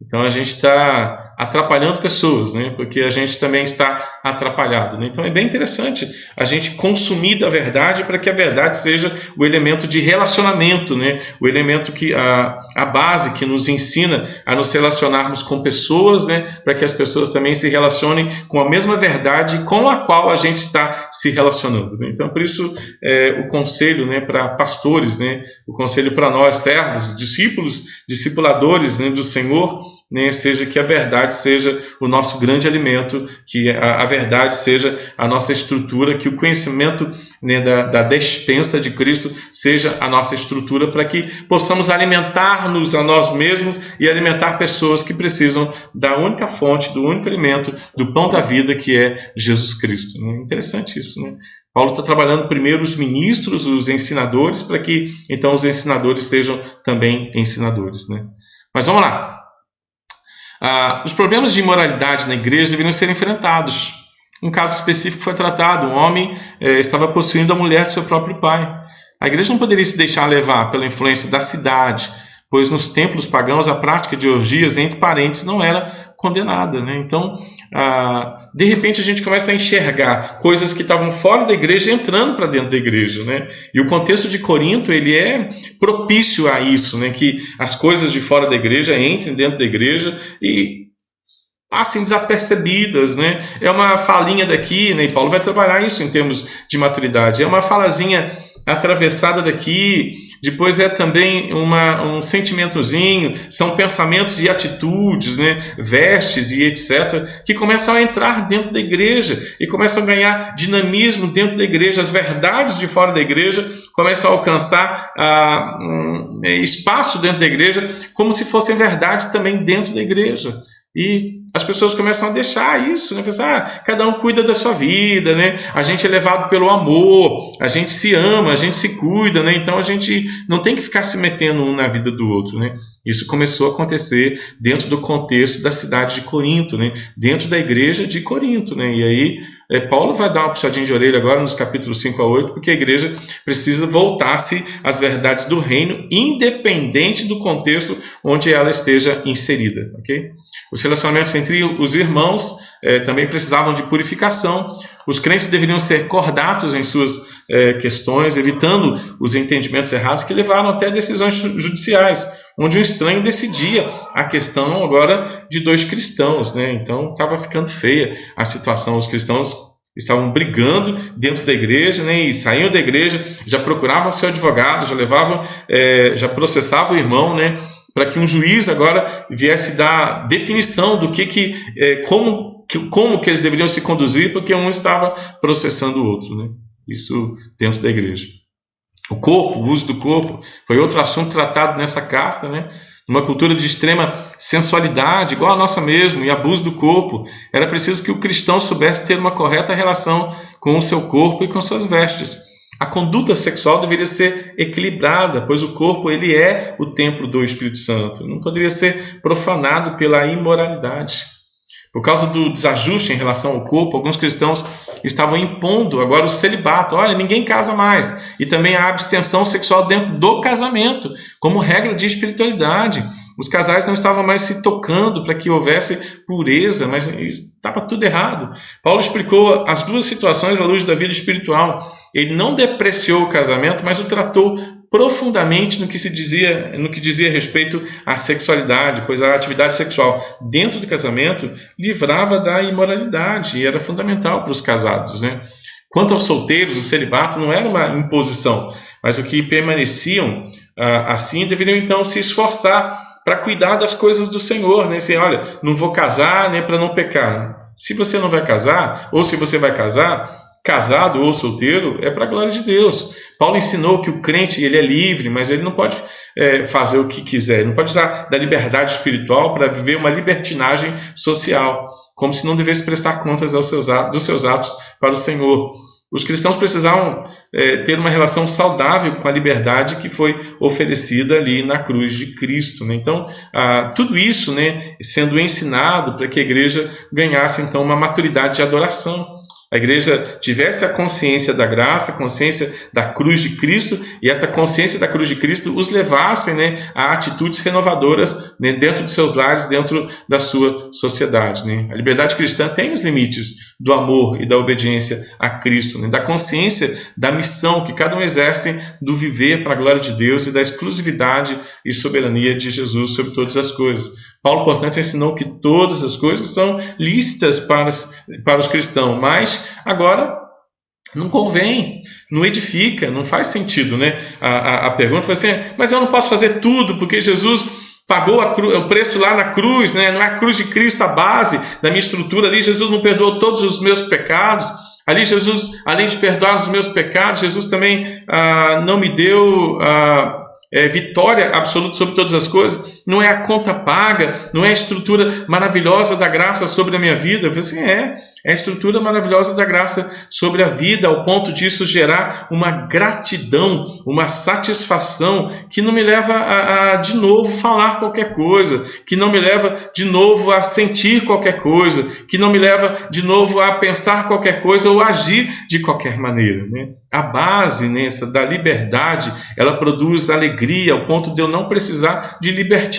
Então a gente está atrapalhando pessoas, né? Porque a gente também está atrapalhado, né? Então é bem interessante a gente consumir da verdade para que a verdade seja o elemento de relacionamento, né? O elemento que a base que nos ensina a nos relacionarmos com pessoas, né? Para que as pessoas também se relacionem com a mesma verdade com a qual a gente está se relacionando, né? Então por isso o conselho, né, para pastores, né? O conselho para nós servos, discípulos, discipuladores, né, do Senhor, né, seja que a verdade seja o nosso grande alimento, que a verdade seja a nossa estrutura, que o conhecimento, né, da despensa de Cristo seja a nossa estrutura para que possamos alimentar-nos a nós mesmos e alimentar pessoas que precisam da única fonte, do único alimento, do pão da vida que é Jesus Cristo, né? Interessante isso, né? Paulo está trabalhando primeiro os ministros, os ensinadores, para que então os ensinadores sejam também ensinadores, né? Mas vamos lá. Os problemas de imoralidade na igreja deveriam ser enfrentados. Um caso específico foi tratado. Um homem estava possuindo a mulher de seu próprio pai. A igreja não poderia se deixar levar pela influência da cidade, pois nos templos pagãos a prática de orgias entre parentes não era condenada, né? Então, de repente a gente começa a enxergar coisas que estavam fora da igreja entrando para dentro da igreja, né? E o contexto de Corinto ele é propício a isso, né? Que as coisas de fora da igreja entrem dentro da igreja e passem desapercebidas, né? É uma falinha daqui, né? E Paulo vai trabalhar isso em termos de maturidade. É uma falazinha atravessada daqui, depois é também um sentimentozinho, são pensamentos e atitudes, né? Vestes e etc., que começam a entrar dentro da igreja e começam a ganhar dinamismo dentro da igreja. As verdades de fora da igreja começam a alcançar espaço dentro da igreja, como se fossem verdades também dentro da igreja. E as pessoas começam a deixar isso, né? Pensar, cada um cuida da sua vida, né? A gente é levado pelo amor, a gente se ama, a gente se cuida, né? Então a gente não tem que ficar se metendo um na vida do outro, né? Isso começou a acontecer dentro do contexto da cidade de Corinto, né? Dentro da igreja de Corinto, né? E aí Paulo vai dar uma puxadinha de orelha agora nos capítulos 5 a 8, porque a igreja precisa voltar-se às verdades do reino, independente do contexto onde ela esteja inserida, ok? Os relacionamentos entre os irmãos também precisavam de purificação. Os crentes deveriam ser cordatos em suas questões, evitando os entendimentos errados que levaram até decisões judiciais, onde um estranho decidia a questão agora de dois cristãos, né? Então estava ficando feia a situação. Os cristãos estavam brigando dentro da igreja, né? E saíam da igreja, já procuravam seu advogado, já processavam o irmão, né? Para que um juiz agora viesse dar definição do como que eles deveriam se conduzir, porque um estava processando o outro, né? Isso dentro da igreja. O corpo, o uso do corpo, foi outro assunto tratado nessa carta, né? Numa cultura de extrema sensualidade, igual a nossa mesmo, e abuso do corpo, era preciso que o cristão soubesse ter uma correta relação com o seu corpo e com suas vestes. A conduta sexual deveria ser equilibrada, pois o corpo ele é o templo do Espírito Santo. Não poderia ser profanado pela imoralidade. Por causa do desajuste em relação ao corpo, alguns cristãos estavam impondo agora o celibato. Olha, ninguém casa mais. E também a abstenção sexual dentro do casamento, como regra de espiritualidade. Os casais não estavam mais se tocando para que houvesse pureza, mas estava tudo errado. Paulo explicou as duas situações à luz da vida espiritual. Ele não depreciou o casamento, mas o tratou profundamente no que dizia respeito à sexualidade, pois a atividade sexual dentro do casamento livrava da imoralidade e era fundamental para os casados, né? Quanto aos solteiros, o celibato não era uma imposição, mas o que permaneciam assim deveriam então se esforçar para cuidar das coisas do Senhor, né? Assim, olha, não vou casar, né, para não pecar. Se você não vai casar, ou se você vai casar, casado ou solteiro, é para a glória de Deus. Paulo ensinou que o crente ele é livre, mas ele não pode fazer o que quiser. Ele não pode usar da liberdade espiritual para viver uma libertinagem social, como se não devesse prestar contas dos seus atos para o Senhor. Os cristãos precisavam ter uma relação saudável com a liberdade que foi oferecida ali na cruz de Cristo, né? Então, tudo isso, né, sendo ensinado para que a igreja ganhasse então uma maturidade de adoração. A igreja tivesse a consciência da graça, a consciência da cruz de Cristo, e essa consciência da cruz de Cristo os levasse, né, a atitudes renovadoras, né, dentro dos seus lares, dentro da sua sociedade, né? A liberdade cristã tem os limites do amor e da obediência a Cristo, né, da consciência da missão que cada um exerce do viver para a glória de Deus e da exclusividade e soberania de Jesus sobre todas as coisas. Paulo, portanto, ensinou que todas as coisas são lícitas para os cristãos, mas agora não convém, não edifica, não faz sentido, né? A pergunta foi assim, mas eu não posso fazer tudo porque Jesus pagou o preço lá na cruz, né? Não é a cruz de Cristo a base da minha estrutura ali, Jesus não perdoou todos os meus pecados. Ali Jesus, além de perdoar os meus pecados, Jesus também não me deu vitória absoluta sobre todas as coisas. Não é a conta paga, não é a estrutura maravilhosa da graça sobre a minha vida. Eu falei assim, é a estrutura maravilhosa da graça sobre a vida, ao ponto disso gerar uma gratidão, uma satisfação que não me leva a de novo falar qualquer coisa, que não me leva de novo a sentir qualquer coisa, que não me leva de novo a pensar qualquer coisa ou agir de qualquer maneira, né? A base nessa da liberdade, ela produz alegria ao ponto de eu não precisar de libertinagem,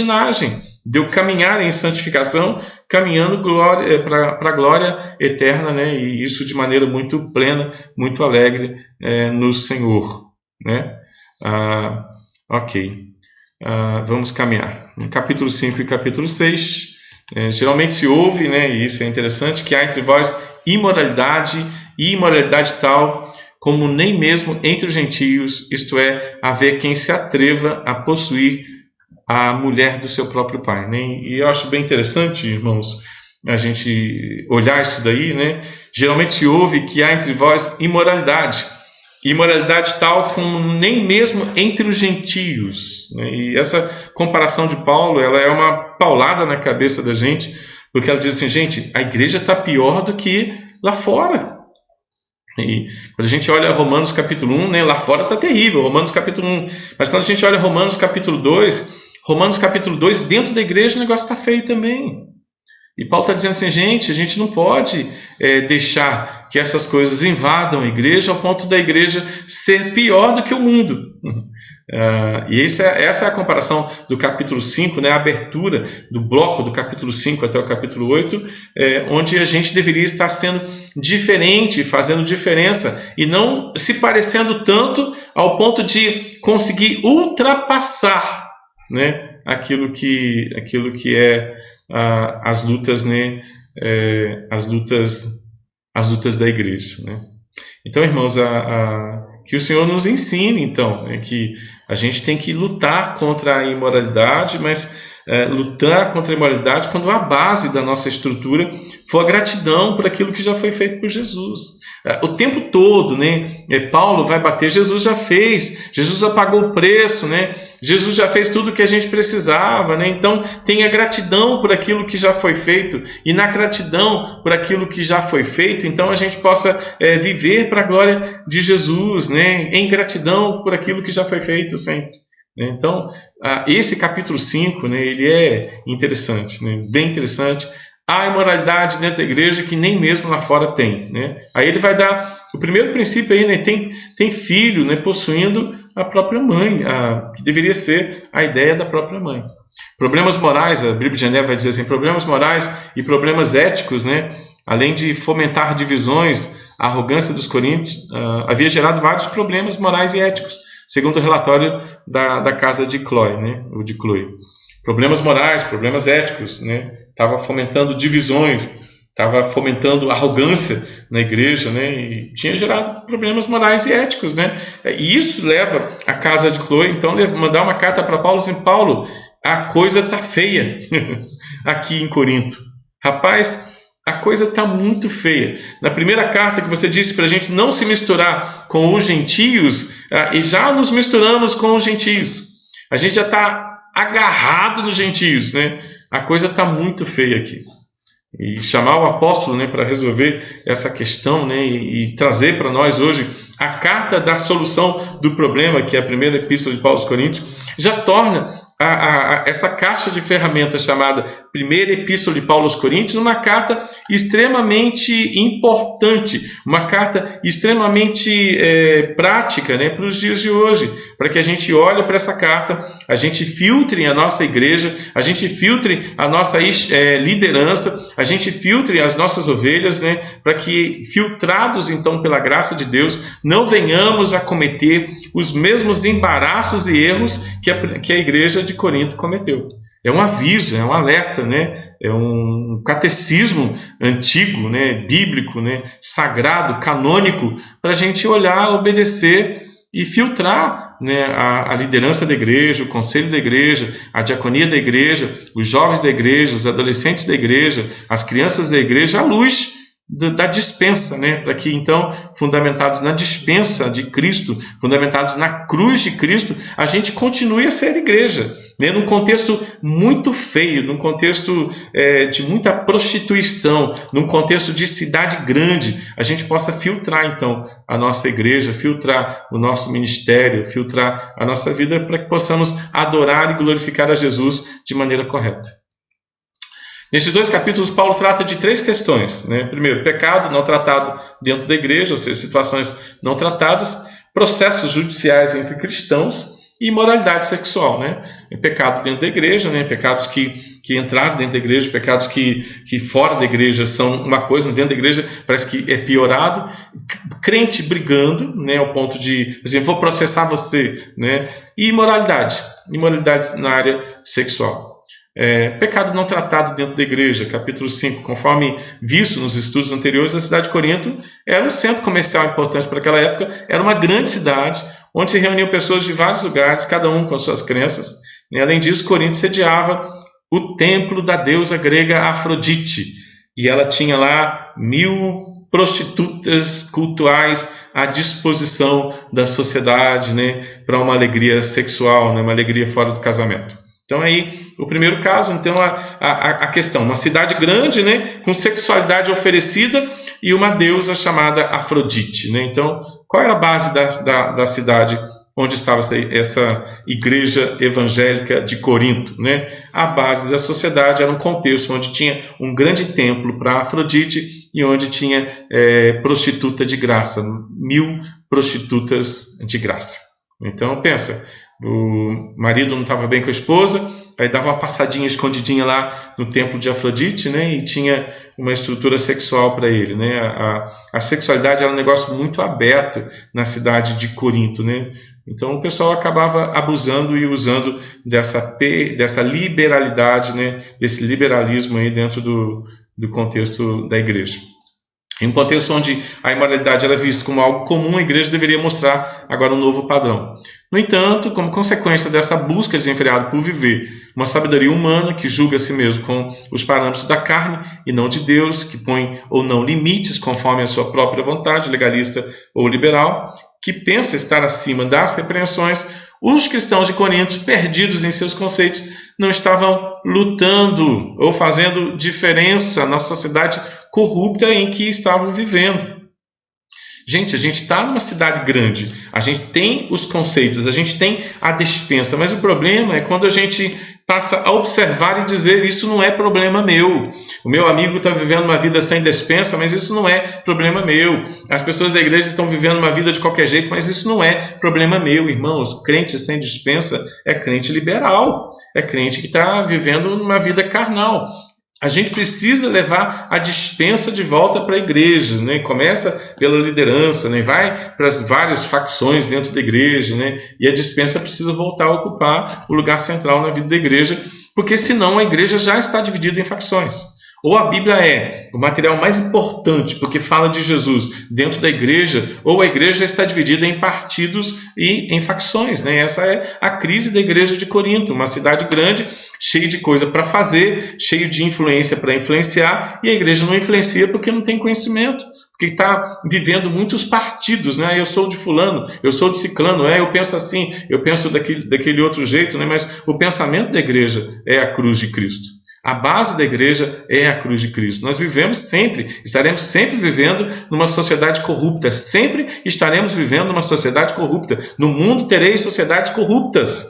de eu caminhar em santificação, caminhando para a glória eterna, né? E isso de maneira muito plena, muito alegre no Senhor, né? Ok. Vamos caminhar. No capítulo 5 e capítulo 6, geralmente se ouve, né, e isso é interessante, que há entre vós imoralidade tal como nem mesmo entre os gentios, isto é, haver quem se atreva a possuir a mulher do seu próprio pai, né? E eu acho bem interessante, irmãos, a gente olhar isso daí, né? Geralmente se ouve que há entre vós imoralidade tal como nem mesmo entre os gentios, né? E essa comparação de Paulo, ela é uma paulada na cabeça da gente, porque ela diz assim, gente, a igreja está pior do que lá fora. E quando a gente olha Romanos capítulo 1, né, lá fora está terrível, Romanos capítulo 1, mas quando a gente olha Romanos capítulo 2, dentro da igreja o negócio está feio também. E Paulo está dizendo assim, gente, a gente não pode deixar que essas coisas invadam a igreja ao ponto da igreja ser pior do que o mundo. E essa é a comparação do capítulo 5, né, a abertura do bloco do capítulo 5 até o capítulo 8, onde a gente deveria estar sendo diferente, fazendo diferença, e não se parecendo tanto ao ponto de conseguir ultrapassar, né, aquilo que é as lutas, né, as lutas da igreja, né? Então, irmãos, que o Senhor nos ensine, então, que a gente tem que lutar contra a imoralidade, mas lutar contra a imoralidade quando a base da nossa estrutura for a gratidão por aquilo que já foi feito por Jesus. O tempo todo, né, Paulo vai bater, Jesus já fez, Jesus já pagou o preço, né? Jesus já fez tudo o que a gente precisava, né? Então tenha gratidão por aquilo que já foi feito, e na gratidão por aquilo que já foi feito, então a gente possa viver para a glória de Jesus, né? Em gratidão por aquilo que já foi feito sempre. Então, esse capítulo 5, né, ele é interessante, né? Bem interessante. Há imoralidade dentro da igreja que nem mesmo lá fora tem, né? Aí ele vai dar o primeiro princípio aí, né? Tem filho, né, possuindo a própria mãe, que deveria ser a ideia da própria mãe. Problemas morais, a Bíblia de Genebra vai dizer assim, problemas morais e problemas éticos, né? Além de fomentar divisões, a arrogância dos coríntios havia gerado vários problemas morais e éticos, segundo o relatório da casa de Chloe, né? O de Chloe. Problemas morais, problemas éticos, né? Estava fomentando divisões, estava fomentando arrogância na igreja, né? E tinha gerado problemas morais e éticos, né? E isso leva a casa de Chloe, então, mandar uma carta para Paulo assim, Paulo, a coisa está feia aqui em Corinto. Rapaz, a coisa está muito feia. Na primeira carta que você disse para a gente não se misturar com os gentios, e já nos misturamos com os gentios. A gente já está agarrado nos gentios, né? A coisa está muito feia aqui. E chamar o apóstolo, né, para resolver essa questão, né, e trazer para nós hoje a carta da solução do problema, que é a primeira epístola de Paulo aos Coríntios, já torna essa caixa de ferramentas chamada Primeira Epístola de Paulo aos Coríntios uma carta extremamente importante, uma carta extremamente prática, né, para os dias de hoje, para que a gente olhe para essa carta, a gente filtre a nossa igreja, a gente filtre a nossa liderança, a gente filtre as nossas ovelhas, né, para que, filtrados então pela graça de Deus, não venhamos a cometer os mesmos embaraços e erros que a igreja de Corinto cometeu. É um aviso, é um alerta, né? É um catecismo antigo, né? Bíblico, né? Sagrado, canônico, para a gente olhar, obedecer e filtrar, né, a liderança da igreja, o conselho da igreja, a diaconia da igreja, os jovens da igreja, os adolescentes da igreja, as crianças da igreja, à luz da dispensa, né? Para que então, fundamentados na dispensa de Cristo, fundamentados na cruz de Cristo, a gente continue a ser igreja, né? Num contexto muito feio, num contexto de muita prostituição, num contexto de cidade grande, a gente possa filtrar então a nossa igreja, filtrar o nosso ministério, filtrar a nossa vida, para que possamos adorar e glorificar a Jesus de maneira correta. Nesses 2 capítulos, Paulo trata de 3 questões, né? Primeiro, pecado não tratado dentro da igreja, ou seja, situações não tratadas, processos judiciais entre cristãos e imoralidade sexual, né? Pecado dentro da igreja, né? Pecados que entraram dentro da igreja, pecados que fora da igreja são uma coisa, mas dentro da igreja parece que é piorado. Crente brigando, né? Ao ponto de, assim, vou processar você, né? E imoralidade na área sexual. pecado não tratado dentro da igreja, capítulo 5. Conforme visto nos estudos anteriores, a cidade de Corinto era um centro comercial importante para aquela época, era uma grande cidade, onde se reuniam pessoas de vários lugares, cada um com suas crenças. E, além disso, Corinto sediava o templo da deusa grega Afrodite, e ela tinha lá 1000 prostitutas cultuais à disposição da sociedade, né, para uma alegria sexual, né, uma alegria fora do casamento. Então aí, o primeiro caso, então a questão, uma cidade grande, né, com sexualidade oferecida e uma deusa chamada Afrodite, né? Então, qual era a base da cidade onde estava essa igreja evangélica de Corinto, né? A base da sociedade era um contexto onde tinha um grande templo para Afrodite e onde tinha prostituta de graça, 1000 prostitutas de graça. Então, pensa, o marido não estava bem com a esposa, aí dava uma passadinha escondidinha lá no templo de Afrodite, né, e tinha uma estrutura sexual para ele, né. A sexualidade era um negócio muito aberto na cidade de Corinto, né. Então o pessoal acabava abusando e usando dessa liberalidade, né, desse liberalismo aí dentro do contexto da igreja. Em um contexto onde a imoralidade era vista como algo comum, a igreja deveria mostrar agora um novo padrão. No entanto, como consequência dessa busca desenfreada por viver uma sabedoria humana que julga a si mesmo com os parâmetros da carne e não de Deus, que põe ou não limites conforme a sua própria vontade, legalista ou liberal, que pensa estar acima das repreensões, os cristãos de Corinto, perdidos em seus conceitos, não estavam lutando ou fazendo diferença na sociedade corrupta em que estavam vivendo. Gente, a gente está numa cidade grande, a gente tem os conceitos, a gente tem a despensa, mas o problema é quando a gente passa a observar e dizer: isso não é problema meu. O meu amigo está vivendo uma vida sem despensa, mas isso não é problema meu. As pessoas da igreja estão vivendo uma vida de qualquer jeito, mas isso não é problema meu. Irmãos, crente sem despensa é crente liberal, é crente que está vivendo uma vida carnal. A gente precisa levar a despensa de volta para a igreja, né? Começa pela liderança, né? Vai para as várias facções dentro da igreja, né? E a despensa precisa voltar a ocupar o lugar central na vida da igreja, porque senão a igreja já está dividida em facções. Ou a Bíblia é o material mais importante, porque fala de Jesus dentro da igreja, ou a igreja está dividida em partidos e em facções, né? Essa é a crise da igreja de Corinto, uma cidade grande, cheia de coisa para fazer, cheio de influência para influenciar, e a igreja não influencia porque não tem conhecimento, porque está vivendo muitos partidos, né? Eu sou de fulano, eu sou de ciclano, eu penso assim, eu penso daquele outro jeito, né? Mas o pensamento da igreja é a cruz de Cristo. A base da igreja é a cruz de Cristo. Nós vivemos sempre, estaremos sempre vivendo numa sociedade corrupta. Sempre estaremos vivendo numa sociedade corrupta. No mundo tereis sociedades corruptas.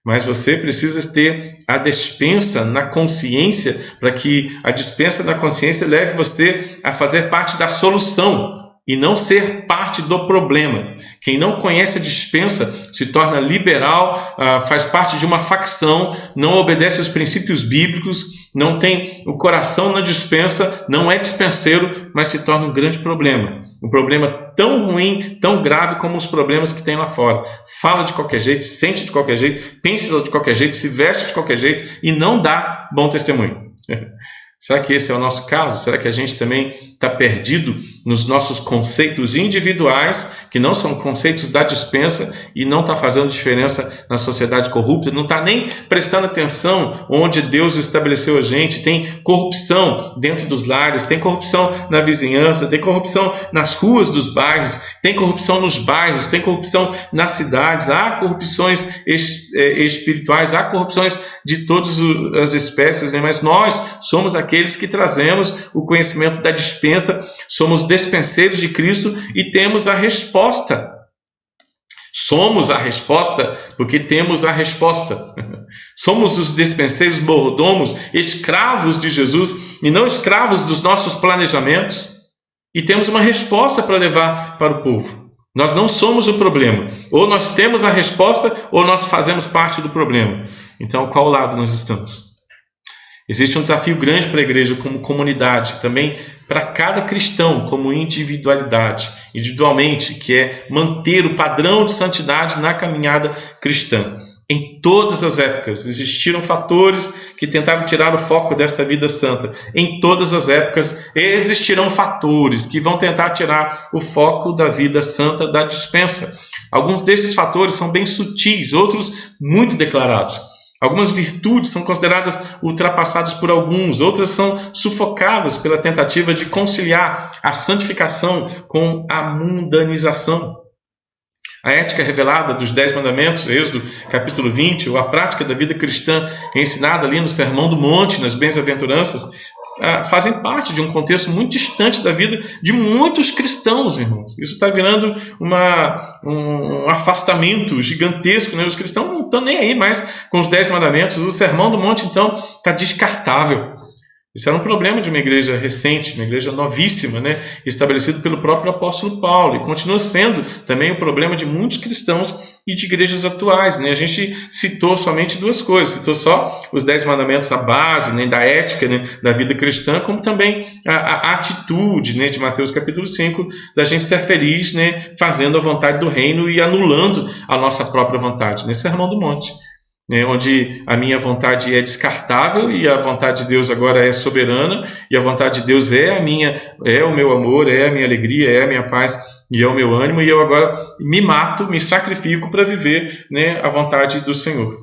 Mas você precisa ter a despensa na consciência, para que a despensa na consciência leve você a fazer parte da solução e não ser parte do problema. Quem não conhece a despensa se torna liberal, faz parte de uma facção, não obedece aos princípios bíblicos, não tem o coração na despensa, não é dispenseiro, mas se torna um grande problema. Um problema tão ruim, tão grave como os problemas que tem lá fora. Fala de qualquer jeito, sente de qualquer jeito, pensa de qualquer jeito, se veste de qualquer jeito e não dá bom testemunho. Será que esse é o nosso caso? Será que a gente também está perdido nos nossos conceitos individuais, que não são conceitos da despensa, e não está fazendo diferença na sociedade corrupta? Não está nem prestando atenção onde Deus estabeleceu a gente? Tem corrupção dentro dos lares, tem corrupção na vizinhança, tem corrupção nas ruas dos bairros, tem corrupção nos bairros, tem corrupção nas cidades, há corrupções espirituais, há corrupções de todas as espécies, né? Mas nós somos aqueles que trazemos o conhecimento da despensa, somos despenseiros de Cristo e temos a resposta. Somos a resposta porque temos a resposta. Somos os despenseiros mordomos, escravos de Jesus e não escravos dos nossos planejamentos. E temos uma resposta para levar para o povo. Nós não somos o problema. Ou nós temos a resposta ou nós fazemos parte do problema. Então, qual lado nós estamos? Existe um desafio grande para a igreja como comunidade, também para cada cristão como individualmente, que é manter o padrão de santidade na caminhada cristã. Em todas as épocas existiram fatores que tentaram tirar o foco desta vida santa. Em todas as épocas existirão fatores que vão tentar tirar o foco da vida santa da dispensa. Alguns desses fatores são bem sutis, outros muito declarados. Algumas virtudes são consideradas ultrapassadas por alguns, outras são sufocadas pela tentativa de conciliar a santificação com a mundanização. A ética revelada dos 10 mandamentos, Êxodo capítulo 20, ou a prática da vida cristã ensinada ali no Sermão do Monte, nas bem-aventuranças, fazem parte de um contexto muito distante da vida de muitos cristãos, irmãos. Isso está virando um afastamento gigantesco, né? Os cristãos não estão nem aí mais com os 10 mandamentos. O Sermão do Monte, então, está descartável. Isso era um problema de uma igreja recente, uma igreja novíssima, né? Estabelecido pelo próprio apóstolo Paulo, e continua sendo também o problema de muitos cristãos e de igrejas atuais, né? A gente citou somente 2 coisas, citou só os 10 mandamentos, a base, né, da ética, né, da vida cristã, como também a atitude, né, de Mateus capítulo 5, da gente ser feliz, né, fazendo a vontade do reino e anulando a nossa própria vontade, nesse Sermão do Monte. Onde a minha vontade é descartável e a vontade de Deus agora é soberana, e a vontade de Deus é o meu amor, é a minha alegria, é a minha paz e é o meu ânimo, e eu agora me mato, me sacrifico para viver, né, a vontade do Senhor.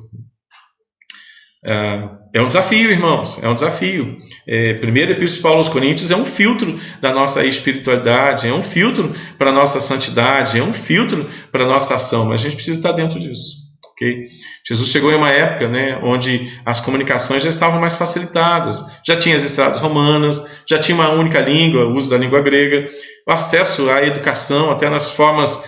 É um desafio, irmãos, é um desafio. Primeiro Epístola de Paulo aos Coríntios é um filtro da nossa espiritualidade, é um filtro para a nossa santidade, é um filtro para a nossa ação, mas a gente precisa estar dentro disso. Okay? Jesus chegou em uma época, né, onde as comunicações já estavam mais facilitadas, já tinha as estradas romanas, já tinha uma única língua, o uso da língua grega, o acesso à educação, até nas formas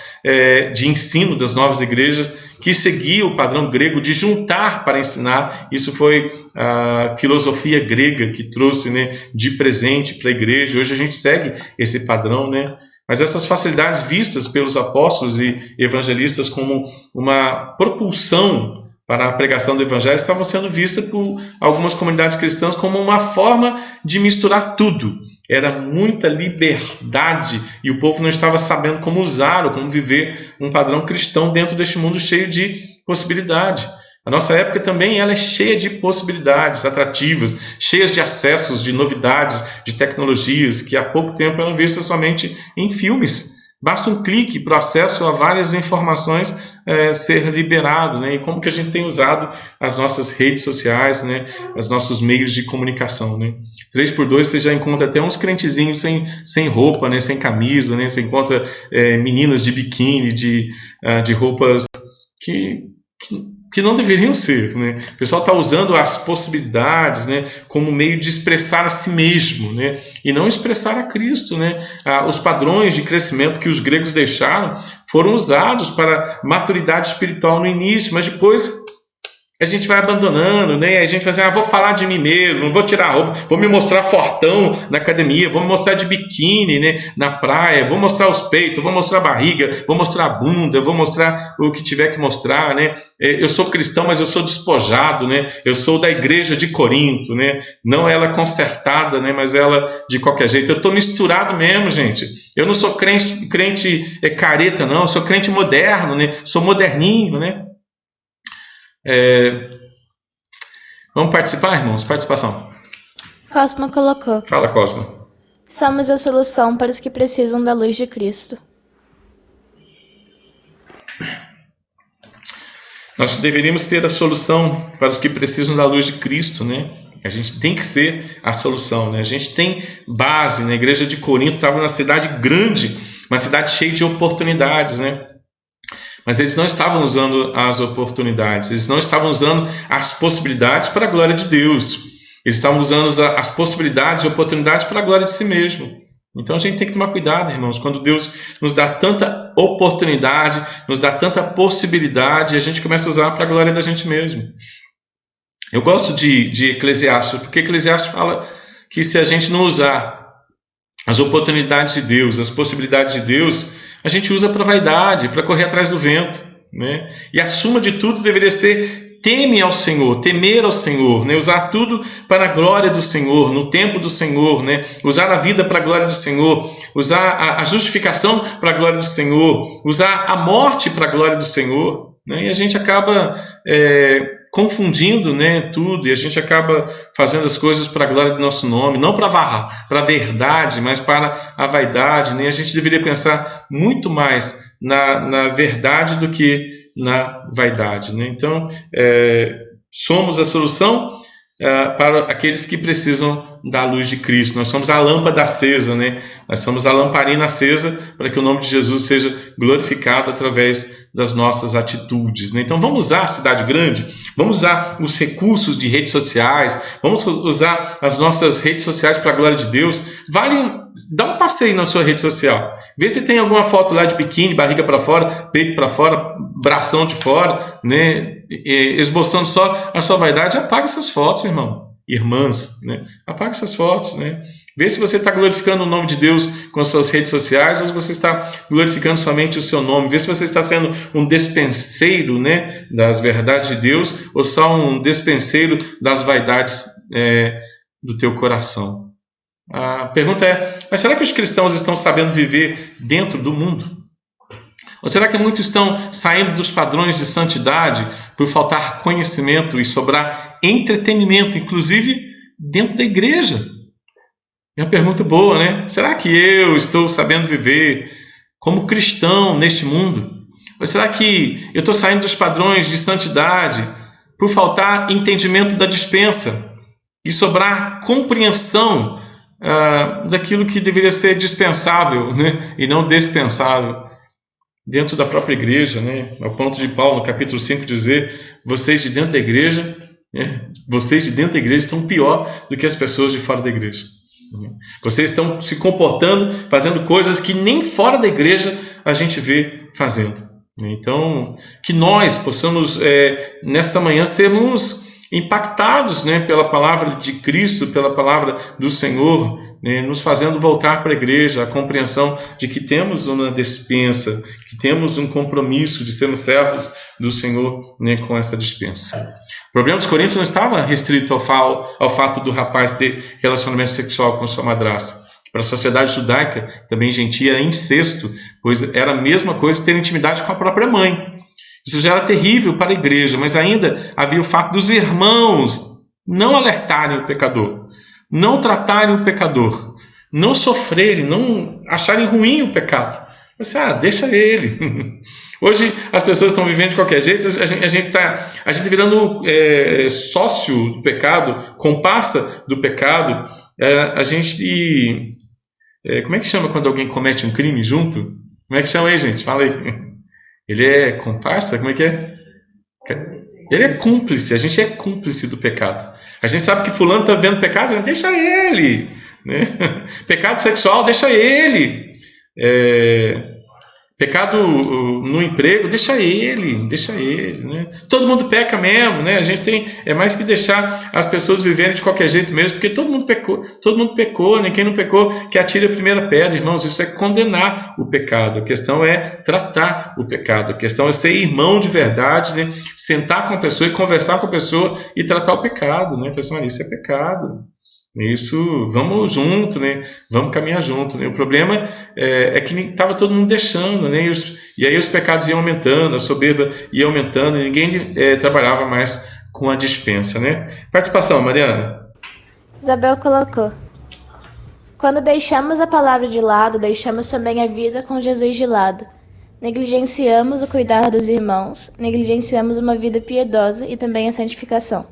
de ensino das novas igrejas, que seguia o padrão grego de juntar para ensinar. Isso foi a filosofia grega que trouxe, né, de presente para a igreja. Hoje a gente segue esse padrão, né? Mas essas facilidades vistas pelos apóstolos e evangelistas como uma propulsão para a pregação do evangelho estavam sendo vistas por algumas comunidades cristãs como uma forma de misturar tudo. Era muita liberdade e o povo não estava sabendo como usar ou como viver um padrão cristão dentro deste mundo cheio de possibilidade. A nossa época também ela é cheia de possibilidades atrativas, cheias de acessos, de novidades, de tecnologias que há pouco tempo eram vistas somente em filmes. Basta um clique para o acesso a várias informações ser liberado, né? E como que a gente tem usado as nossas redes sociais, né? Os nossos meios de comunicação, né? 3x2 você já encontra até uns crentezinhos sem roupa, né? Sem camisa, né? Você encontra meninas de biquíni, de roupas que não deveriam ser, né? O pessoal está usando as possibilidades, né, como meio de expressar a si mesmo, né, e não expressar a Cristo, né? Os padrões de crescimento que os gregos deixaram foram usados para maturidade espiritual no início, mas depois a gente vai abandonando, né? A gente vai dizer, vou falar de mim mesmo, vou tirar a roupa, vou me mostrar fortão na academia, vou me mostrar de biquíni, né, na praia, vou mostrar os peitos, vou mostrar a barriga, vou mostrar a bunda, vou mostrar o que tiver que mostrar, né? Eu sou cristão, mas eu sou despojado, né? Eu sou da igreja de Corinto, né? Não ela consertada, né? Mas ela de qualquer jeito. Eu estou misturado mesmo, gente. Eu não sou crente careta, não. Eu sou crente moderno, né? Sou moderninho, né? Vamos participar, irmãos? Participação. Cosmo colocou: Fala, Cosmo. somos a solução para os que precisam da luz de Cristo. Nós deveríamos ser a solução para os que precisam da luz de Cristo, né? A gente tem que ser a solução, né? A gente tem base, né? A igreja de Corinto estava numa cidade grande, uma cidade cheia de oportunidades, né? Mas eles não estavam usando as oportunidades, eles não estavam usando as possibilidades para a glória de Deus. Eles estavam usando as possibilidades e oportunidades para a glória de si mesmo. Então a gente tem que tomar cuidado, irmãos, quando Deus nos dá tanta oportunidade, nos dá tanta possibilidade, e a gente começa a usar para a glória da gente mesmo. Eu gosto de Eclesiastes, porque Eclesiastes fala que se a gente não usar as oportunidades de Deus, as possibilidades de Deus, a gente usa para vaidade, para correr atrás do vento, né? E a suma de tudo deveria ser temer ao Senhor, né? Usar tudo para a glória do Senhor, no tempo do Senhor, né? Usar a vida para a glória do Senhor, usar a justificação para a glória do Senhor, usar a morte para a glória do Senhor. né? E a gente acaba confundindo, né, tudo, e a gente acaba fazendo as coisas para a glória do nosso nome, não para a verdade, mas para a vaidade, né? A gente deveria pensar muito mais na verdade do que na vaidade, né? Então, somos a solução para aqueles que precisam da luz de Cristo. Nós somos a lâmpada acesa, né? Nós somos a lamparina acesa para que o nome de Jesus seja glorificado através das nossas atitudes, né? Então vamos usar a cidade grande, vamos usar os recursos de redes sociais, vamos usar as nossas redes sociais para a glória de Deus. Dá um passeio na sua rede social, vê se tem alguma foto lá de biquíni, barriga para fora, peito para fora, bração de fora, né? Esboçando só a sua vaidade. Apaga essas fotos, irmãs, né? Apaga essas fotos, né? Vê se você está glorificando o nome de Deus com as suas redes sociais ou se você está glorificando somente o seu nome. Vê se você está sendo um despenseiro, né, das verdades de Deus ou só um despenseiro das vaidades do teu coração. A pergunta é, mas será que os cristãos estão sabendo viver dentro do mundo? Ou será que muitos estão saindo dos padrões de santidade por faltar conhecimento e sobrar entretenimento, inclusive dentro da igreja? É uma pergunta boa, né? Será que eu estou sabendo viver como cristão neste mundo? Ou será que eu estou saindo dos padrões de santidade por faltar entendimento da dispensa e sobrar compreensão daquilo que deveria ser dispensável, né? E não dispensável dentro da própria igreja, né? Ao ponto de Paulo, no capítulo 5, dizer: vocês de dentro da igreja, né? Vocês de dentro da igreja estão pior do que as pessoas de fora da igreja. Vocês estão se comportando, fazendo coisas que nem fora da igreja a gente vê fazendo. Então, que nós possamos, nessa manhã, sermos impactados, né, pela palavra de Cristo, pela palavra do Senhor, né, nos fazendo voltar para a igreja, a compreensão de que temos uma despensa, que temos um compromisso de sermos servos do Senhor, né, com essa dispensa. O problema dos coríntios não estava restrito ao fato do rapaz ter relacionamento sexual com sua madrasta. Para a sociedade judaica, também gentia, era incesto, pois era a mesma coisa ter intimidade com a própria mãe. Isso já era terrível para a igreja, mas ainda havia o fato dos irmãos não alertarem o pecador, não tratarem o pecador, não sofrerem, não acharem ruim o pecado. Você, deixa ele. Hoje as pessoas estão vivendo de qualquer jeito, a gente virando sócio do pecado, comparsa do pecado. A gente... como é que chama quando alguém comete um crime junto? Como é que chama aí, gente? Fala aí. Ele é comparsa? Como é que é? Ele é cúmplice, a gente é cúmplice do pecado. A gente sabe que fulano está vendo pecado, deixa ele. Né? Pecado sexual, deixa ele. Pecado no emprego, deixa ele. Né? Todo mundo peca mesmo, né? A gente tem mais que deixar as pessoas viverem de qualquer jeito mesmo, porque todo mundo pecou, né? Quem não pecou, que atire a primeira pedra, irmãos. Isso é condenar o pecado. A questão é tratar o pecado. A questão é ser irmão de verdade, né? Sentar com a pessoa e conversar com a pessoa e tratar o pecado, né? Pessoal, isso é pecado. Isso, vamos junto, né? Vamos caminhar junto, né? O problema é que estava todo mundo deixando, né? E aí os pecados iam aumentando, a soberba ia aumentando e ninguém trabalhava mais com a dispensa, né? Participação, Mariana. Isabel colocou: quando deixamos a palavra de lado, deixamos também a vida com Jesus de lado. Negligenciamos o cuidar dos irmãos, negligenciamos uma vida piedosa e também a santificação.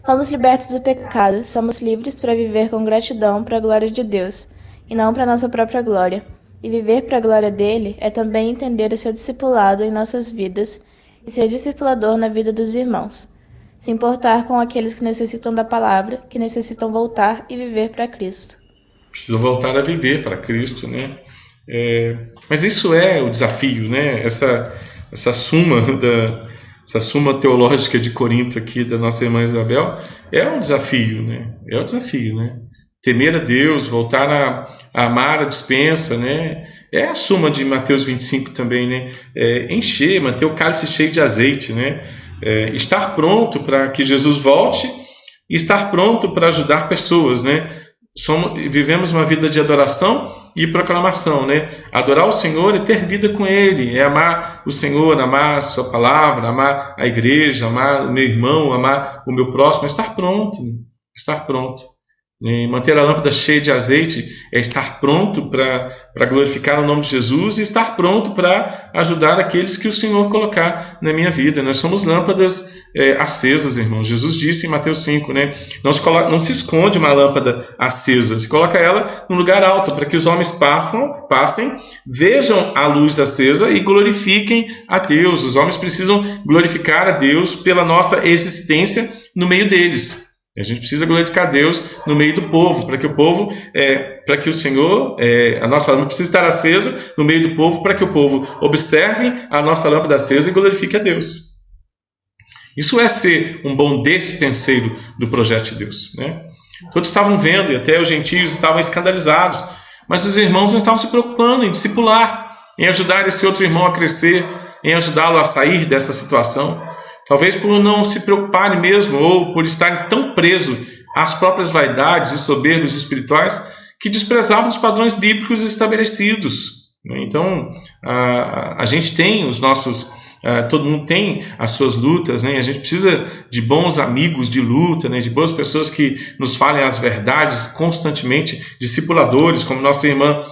Fomos libertos do pecado, somos livres para viver com gratidão para a glória de Deus, e não para nossa própria glória. E viver para a glória dele é também entender o seu discipulado em nossas vidas e ser discipulador na vida dos irmãos. Se importar com aqueles que necessitam da palavra, que necessitam voltar e viver para Cristo. Precisam voltar a viver para Cristo, né? Mas isso é o desafio, né? Essa suma teológica de Corinto aqui da nossa irmã Isabel é um desafio, né? É um desafio, né? Temer a Deus, voltar a amar a dispensa, né? É a suma de Mateus 25 também, né? Encher, manter o cálice cheio de azeite, né? Estar pronto para que Jesus volte e estar pronto para ajudar pessoas, né? Vivemos uma vida de adoração, e proclamação, né? Adorar o Senhor é ter vida com Ele, é amar o Senhor, amar a sua palavra, amar a igreja, amar o meu irmão, amar o meu próximo, estar pronto, estar pronto. E manter a lâmpada cheia de azeite é estar pronto para glorificar o nome de Jesus e estar pronto para ajudar aqueles que o Senhor colocar na minha vida. Nós somos lâmpadas acesas, irmãos. Jesus disse em Mateus 5, né? Não se esconde uma lâmpada acesa, se coloca ela num lugar alto para que os homens passem, vejam a luz acesa e glorifiquem a Deus. Os homens precisam glorificar a Deus pela nossa existência no meio deles. A gente precisa glorificar Deus no meio do povo, para que o Senhor, a nossa lâmpada precisa estar acesa no meio do povo, para que o povo observe a nossa lâmpada acesa e glorifique a Deus. Isso é ser um bom despenseiro do projeto de Deus, né? Todos estavam vendo, e até os gentios estavam escandalizados, mas os irmãos não estavam se preocupando em discipular, em ajudar esse outro irmão a crescer, em ajudá-lo a sair dessa situação. Talvez por não se preocuparem mesmo, ou por estarem tão presos às próprias vaidades e soberbos espirituais, que desprezavam os padrões bíblicos estabelecidos. Então, a gente tem os nossos... todo mundo tem as suas lutas, né? A gente precisa de bons amigos de luta, né? De boas pessoas que nos falem as verdades constantemente, discipuladores, como nossa irmã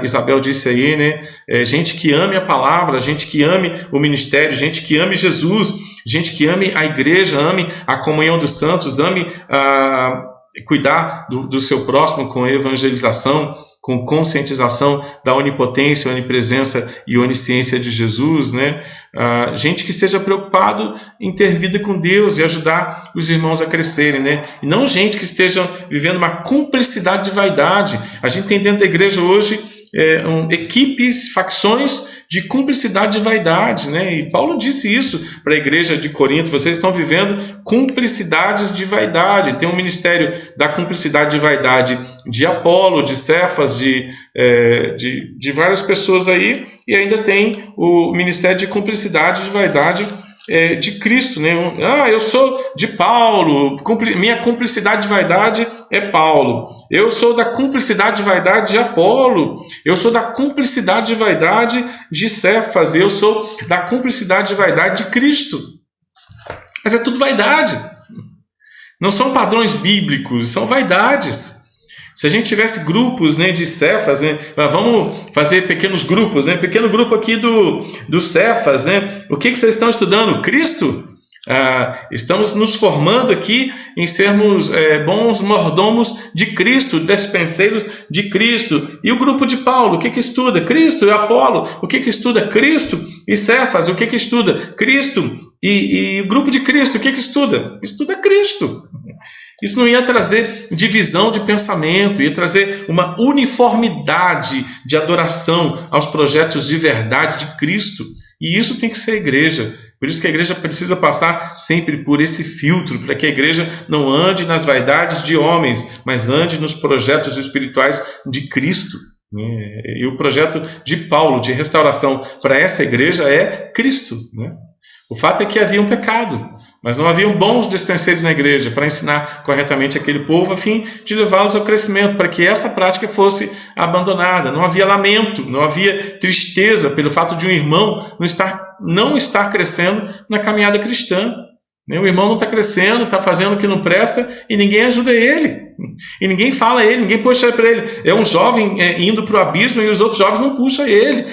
Isabel disse aí, né? Gente que ame a palavra, gente que ame o ministério, gente que ame Jesus, gente que ame a igreja, ame a comunhão dos santos, ame cuidar do seu próximo com evangelização, com conscientização da onipotência, onipresença e onisciência de Jesus, né? Gente que esteja preocupado em ter vida com Deus e ajudar os irmãos a crescerem, né? E não gente que esteja vivendo uma cumplicidade de vaidade. A gente tem dentro da igreja hoje equipes, facções de cumplicidade de vaidade, né? E Paulo disse isso para a igreja de Corinto: vocês estão vivendo cumplicidades de vaidade. Tem um ministério da cumplicidade de vaidade de Apolo, de Cefas, de várias pessoas aí, e ainda tem o ministério de cumplicidade de vaidade de Cristo, né? Eu sou de Paulo, minha cumplicidade de vaidade é Paulo. Eu sou da cumplicidade de vaidade de Apolo. Eu sou da cumplicidade de vaidade de Cefas. Eu sou da cumplicidade de vaidade de Cristo. Mas é tudo vaidade. Não são padrões bíblicos, são vaidades. Se a gente tivesse grupos, né, de Cefas, né, vamos fazer pequenos grupos, né, pequeno grupo aqui do Cefas, né, o que vocês estão estudando? Cristo? Estamos nos formando aqui em sermos bons mordomos de Cristo, despenseiros de Cristo. E o grupo de Paulo, o que estuda? Cristo. E Apolo, o que estuda? Cristo. E Cefas, o que estuda? Cristo. E o grupo de Cristo, o que estuda? Estuda Cristo. Isso não ia trazer divisão de pensamento, ia trazer uma uniformidade de adoração aos projetos de verdade de Cristo. E isso tem que ser a igreja. Por isso que a igreja precisa passar sempre por esse filtro, para que a igreja não ande nas vaidades de homens, mas ande nos projetos espirituais de Cristo. E o projeto de Paulo de restauração para essa igreja é Cristo. O fato é que havia um pecado, mas não haviam bons dispenseiros na igreja para ensinar corretamente aquele povo a fim de levá-los ao crescimento, para que essa prática fosse abandonada. Não havia lamento, não havia tristeza pelo fato de um irmão não estar crescendo na caminhada cristã. O irmão não está crescendo, está fazendo o que não presta e ninguém ajuda ele. E ninguém fala a ele, ninguém puxa para ele. É um jovem indo para o abismo e os outros jovens não puxam ele.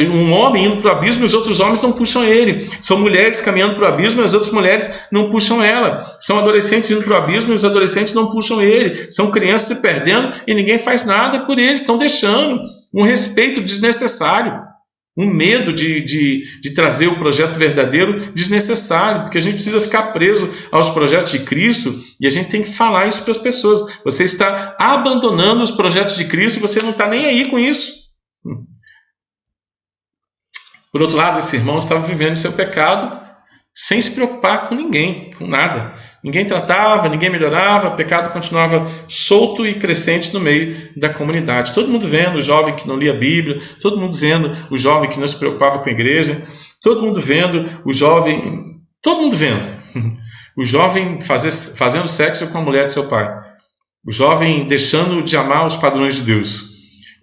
Um homem indo para o abismo e os outros homens não puxam ele. São mulheres caminhando para o abismo e as outras mulheres não puxam ela. São adolescentes indo para o abismo e os adolescentes não puxam ele. São crianças se perdendo e ninguém faz nada por eles. Estão deixando um respeito desnecessário. Um medo de trazer o projeto verdadeiro desnecessário, porque a gente precisa ficar preso aos projetos de Cristo e a gente tem que falar isso para as pessoas. Você está abandonando os projetos de Cristo e você não está nem aí com isso. Por outro lado, esse irmão estava vivendo seu pecado sem se preocupar com ninguém, com nada. Ninguém tratava, ninguém melhorava, o pecado continuava solto e crescente no meio da comunidade. Todo mundo vendo o jovem que não lia a Bíblia, todo mundo vendo o jovem que não se preocupava com a igreja, todo mundo vendo o jovem fazendo sexo com a mulher de seu pai. O jovem deixando de amar os padrões de Deus.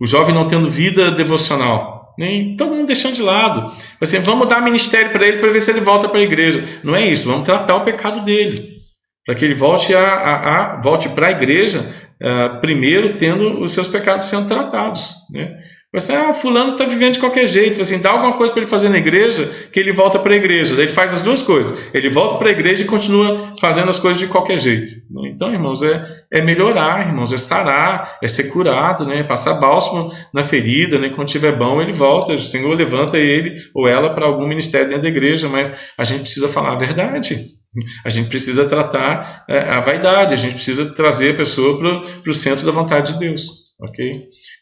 O jovem não tendo vida devocional. Nem todo mundo deixando de lado. Assim, vamos dar ministério para ele para ver se ele volta para a igreja. Não é isso, vamos tratar o pecado dele. Para que ele volte volte para a igreja, primeiro tendo os seus pecados sendo tratados, né? Você, fulano está vivendo de qualquer jeito, assim, dá alguma coisa para ele fazer na igreja, que ele volta para a igreja. Daí ele faz as duas coisas, ele volta para a igreja e continua fazendo as coisas de qualquer jeito. Então, irmãos, é melhorar, irmãos, é sarar, é ser curado, né? Passar bálsamo na ferida, né? Quando estiver bom, ele volta, o Senhor levanta ele ou ela para algum ministério dentro da igreja, mas a gente precisa falar a verdade. A gente precisa tratar a vaidade, a gente precisa trazer a pessoa para o centro da vontade de Deus, ok?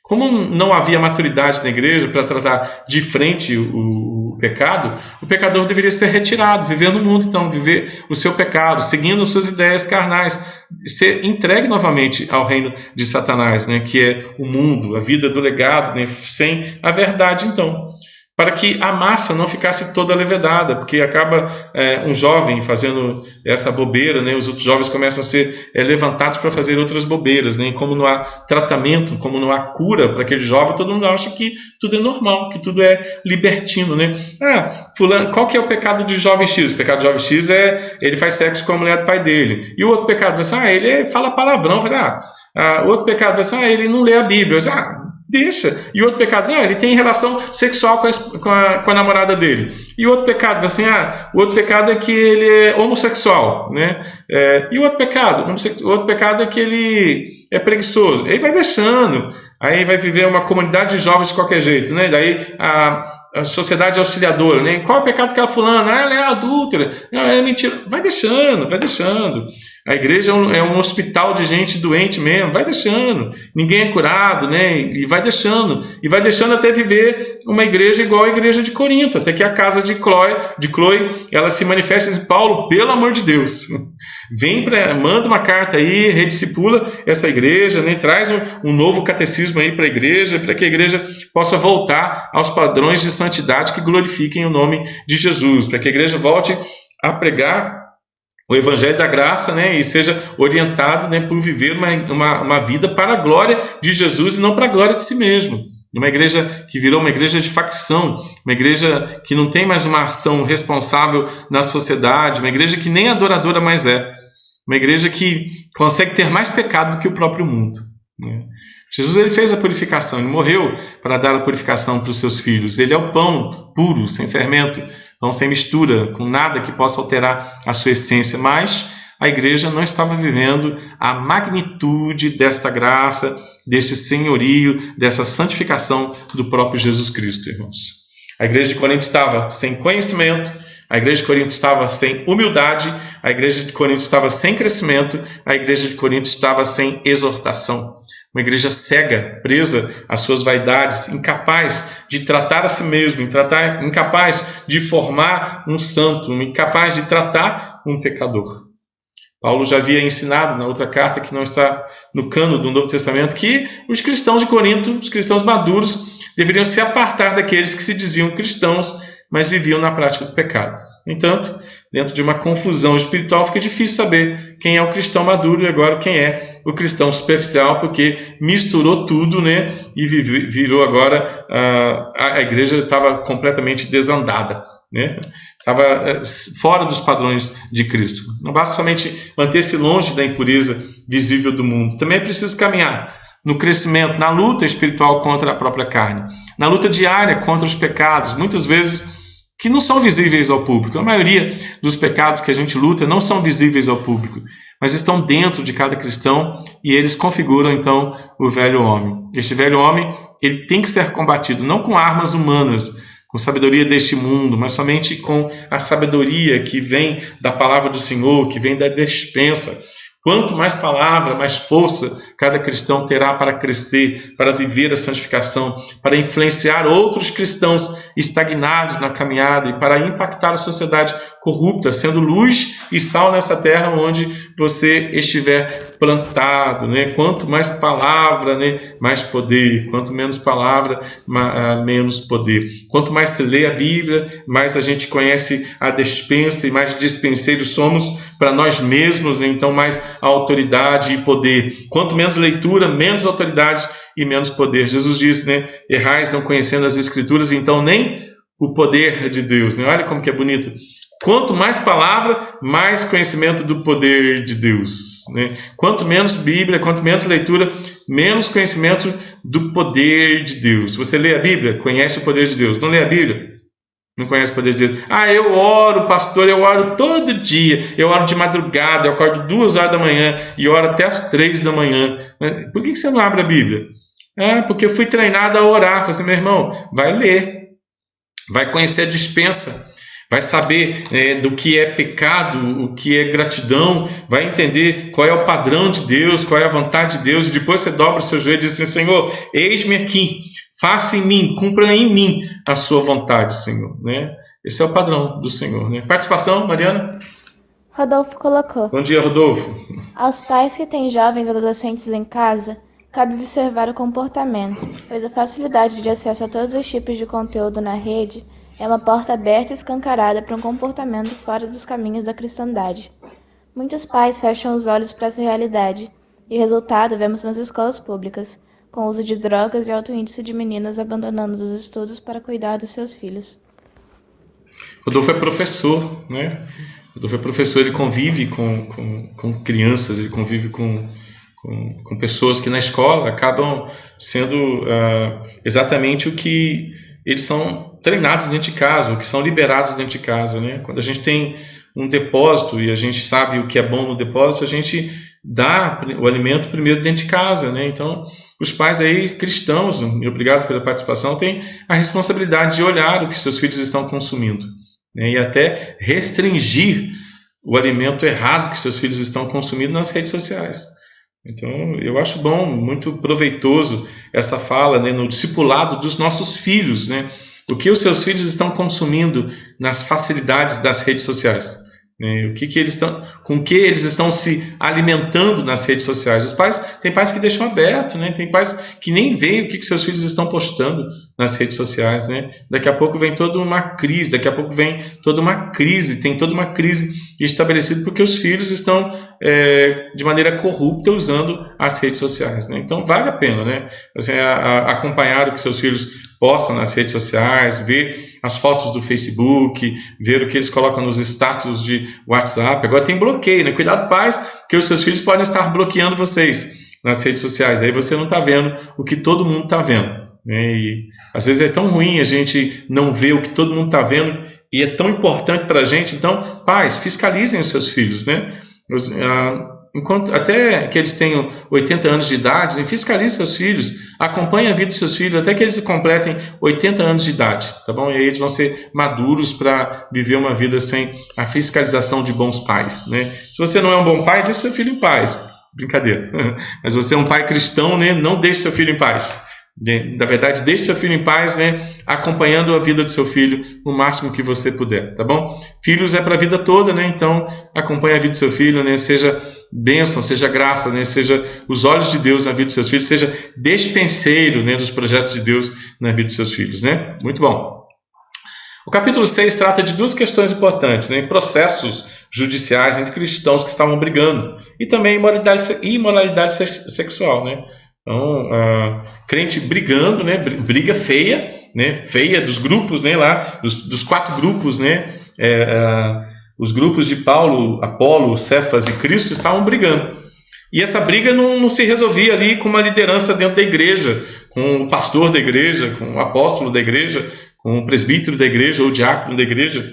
Como não havia maturidade na igreja para tratar de frente o pecado, o pecador deveria ser retirado, viver no mundo, então, viver o seu pecado, seguindo as suas ideias carnais, ser entregue novamente ao reino de Satanás, né, que é o mundo, a vida do legado, né, sem a verdade, então. Para que a massa não ficasse toda levedada, porque acaba um jovem fazendo essa bobeira, né? Os outros jovens começam a ser levantados para fazer outras bobeiras, né? E como não há tratamento, como não há cura para aquele jovem, todo mundo acha que tudo é normal, que tudo é libertino, né? Fulano, qual que é o pecado de jovem X? O pecado de jovem X ele faz sexo com a mulher do pai dele. E o outro pecado, ele fala palavrão. O outro pecado, ele não lê a Bíblia. Deixa. E o outro pecado, ele tem relação sexual com a namorada dele. E o outro pecado, o outro pecado é que ele é homossexual, né? E o outro pecado é que ele é preguiçoso. Aí vai deixando. Aí vai viver uma comunidade de jovens de qualquer jeito, né? Daí a sociedade auxiliadora, né? Qual é o pecado que ela fulana? Ela é adúltera. Não, é mentira. Vai deixando. A igreja é um hospital de gente doente mesmo. Vai deixando. Ninguém é curado, né? E vai deixando. E vai deixando até viver uma igreja igual a igreja de Corinto. Até que a casa de Cloe, ela se manifesta em Paulo, pelo amor de Deus. Manda uma carta aí, rediscipula essa igreja, né? Traz um novo catecismo aí para a igreja, para que a igreja possa voltar aos padrões de santidade que glorifiquem o nome de Jesus, para que a igreja volte a pregar o Evangelho da Graça, né? E seja orientada, né, por viver uma vida para a glória de Jesus e não para a glória de si mesmo. Uma igreja que virou uma igreja de facção, uma igreja que não tem mais uma ação responsável na sociedade, uma igreja que nem adoradora mais é, uma igreja que consegue ter mais pecado do que o próprio mundo, né? Jesus, ele fez a purificação, ele morreu para dar a purificação para os seus filhos. Ele é o pão puro, sem fermento, pão sem mistura, com nada que possa alterar a sua essência, mas a igreja não estava vivendo a magnitude desta graça, deste senhorio, dessa santificação do próprio Jesus Cristo, irmãos. A igreja de Corinto estava sem conhecimento, a igreja de Corinto estava sem humildade, a igreja de Corinto estava sem crescimento, a igreja de Corinto estava sem exortação. Uma igreja cega, presa às suas vaidades, incapaz de tratar a si mesmo, incapaz de formar um santo, incapaz de tratar um pecador. Paulo já havia ensinado na outra carta, que não está no cano do Novo Testamento, que os cristãos de Corinto, os cristãos maduros, deveriam se apartar daqueles que se diziam cristãos, mas viviam na prática do pecado. No entanto, dentro de uma confusão espiritual, fica difícil saber quem é o cristão maduro e agora quem é o cristão superficial, porque misturou tudo, né? E virou agora, a igreja estava completamente desandada, né? Estava fora dos padrões de Cristo. Não basta somente manter-se longe da impureza visível do mundo. Também é preciso caminhar no crescimento, na luta espiritual contra a própria carne, na luta diária contra os pecados, muitas vezes que não são visíveis ao público. A maioria dos pecados que a gente luta não são visíveis ao público, mas estão dentro de cada cristão e eles configuram, então, o velho homem. Este velho homem, ele tem que ser combatido não com armas humanas, com sabedoria deste mundo, mas somente com a sabedoria que vem da palavra do Senhor, que vem da despensa. Quanto mais palavra, mais força cada cristão terá para crescer, para viver a santificação, para influenciar outros cristãos estagnados na caminhada e para impactar a sociedade corrupta, sendo luz e sal nessa terra onde você estiver plantado, né? Quanto mais palavra, né, mais poder. Quanto menos palavra, menos poder. Quanto mais se lê a Bíblia, mais a gente conhece a despensa e mais despenseiros somos para nós mesmos, né? Então mais a autoridade e poder. Quanto menos leitura, menos autoridade e menos poder. Jesus disse, né? Errais não conhecendo as Escrituras, então nem o poder de Deus. Né? Olha como que é bonito. Quanto mais palavra, mais conhecimento do poder de Deus. Né? Quanto menos Bíblia, quanto menos leitura, menos conhecimento do poder de Deus. Você lê a Bíblia, conhece o poder de Deus. Não lê a Bíblia, não conhece o poder de Deus. Eu oro, pastor, eu oro todo dia. Eu oro de madrugada, eu acordo 2 horas da manhã e oro até as 3 da manhã. Por que você não abre a Bíblia? Porque eu fui treinado a orar. Você, meu irmão, vai ler. Vai conhecer a dispensa. Vai saber do que é pecado, o que é gratidão, vai entender qual é o padrão de Deus, qual é a vontade de Deus, e depois você dobra o seu joelho e diz assim, Senhor, eis-me aqui, faça em mim, cumpra em mim a sua vontade, Senhor. Né? Esse é o padrão do Senhor. Né? Participação, Mariana? Rodolfo colocou. Bom dia, Rodolfo. Aos pais que têm jovens e adolescentes em casa, cabe observar o comportamento, pois a facilidade de acesso a todos os tipos de conteúdo na rede é uma porta aberta e escancarada para um comportamento fora dos caminhos da cristandade. Muitos pais fecham os olhos para essa realidade, e o resultado vemos nas escolas públicas, com o uso de drogas e alto índice de meninas abandonando os estudos para cuidar dos seus filhos. Rodolfo é professor, né? Rodolfo é professor, ele convive com crianças, ele convive com pessoas que na escola acabam sendo exatamente o que eles são treinados dentro de casa, o que são liberados dentro de casa. Né? Quando a gente tem um depósito e a gente sabe o que é bom no depósito, a gente dá o alimento primeiro dentro de casa. Né? Então, os pais aí cristãos, e obrigado pela participação, têm a responsabilidade de olhar o que seus filhos estão consumindo, né? E até restringir o alimento errado que seus filhos estão consumindo nas redes sociais. Então, eu acho bom, muito proveitoso essa fala, né, no discipulado dos nossos filhos, né? O que os seus filhos estão consumindo nas facilidades das redes sociais, né? Com que eles estão se alimentando nas redes sociais. Tem pais que deixam aberto, né? Tem pais que nem veem o que seus filhos estão postando nas redes sociais, né? Daqui a pouco vem toda uma crise, tem toda uma crise estabelecida porque os filhos estão de maneira corrupta usando as redes sociais, né? Então vale a pena, né? Assim, acompanhar o que seus filhos postam nas redes sociais, ver as fotos do Facebook, ver o que eles colocam nos status de WhatsApp. Agora tem bloqueio, né? Cuidado, pais, porque os seus filhos podem estar bloqueando vocês nas redes sociais. Aí você não está vendo o que todo mundo está vendo. E às vezes é tão ruim a gente não ver o que todo mundo está vendo e é tão importante para a gente. Então, pais, fiscalizem os seus filhos, né? Até que eles tenham 80 anos de idade, né? Fiscalize seus filhos, acompanhe a vida dos seus filhos até que eles completem 80 anos de idade, tá bom? E aí eles vão ser maduros para viver uma vida sem a fiscalização de bons pais, né? Se você não é um bom pai, deixe seu filho em paz. Brincadeira. Mas você é um pai cristão, né? Não deixe seu filho em paz. Na verdade, deixe seu filho em paz, né? Acompanhando a vida do seu filho o máximo que você puder, tá bom? Filhos é para a vida toda, né? Então, acompanhe a vida do seu filho, né? Seja bênção, seja graça, né? Seja os olhos de Deus na vida dos seus filhos, seja despenseiro, né, dos projetos de Deus na vida dos seus filhos, né? Muito bom. O capítulo 6 trata de 2 questões importantes, né? Processos judiciais entre cristãos que estavam brigando e também imoralidade sexual, né? Então, crente brigando, né? Briga feia, né? Feia dos grupos, né? Lá, dos 4 grupos, né? Os grupos de Paulo, Apolo, Cefas e Cristo estavam brigando. E essa briga não se resolvia ali com uma liderança dentro da igreja, com o pastor da igreja, com o apóstolo da igreja, com o presbítero da igreja ou o diácono da igreja.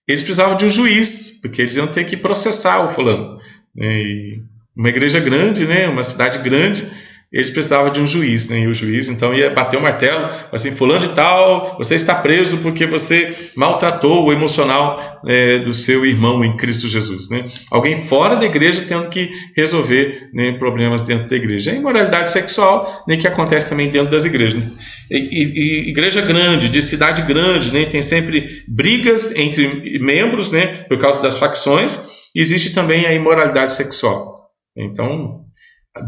Eles precisavam de um juiz, porque eles iam ter que processar o fulano. E uma igreja grande, né? Uma cidade grande, eles precisavam de um juiz, né? E o juiz então ia bater o martelo, assim, fulano de tal, você está preso porque você maltratou o emocional do seu irmão em Cristo Jesus, né? Alguém fora da igreja tendo que resolver, né, problemas dentro da igreja. A imoralidade sexual, né, que acontece também dentro das igrejas, né? E igreja grande, de cidade grande, né, tem sempre brigas entre membros, né, por causa das facções. E existe também a imoralidade sexual. Então,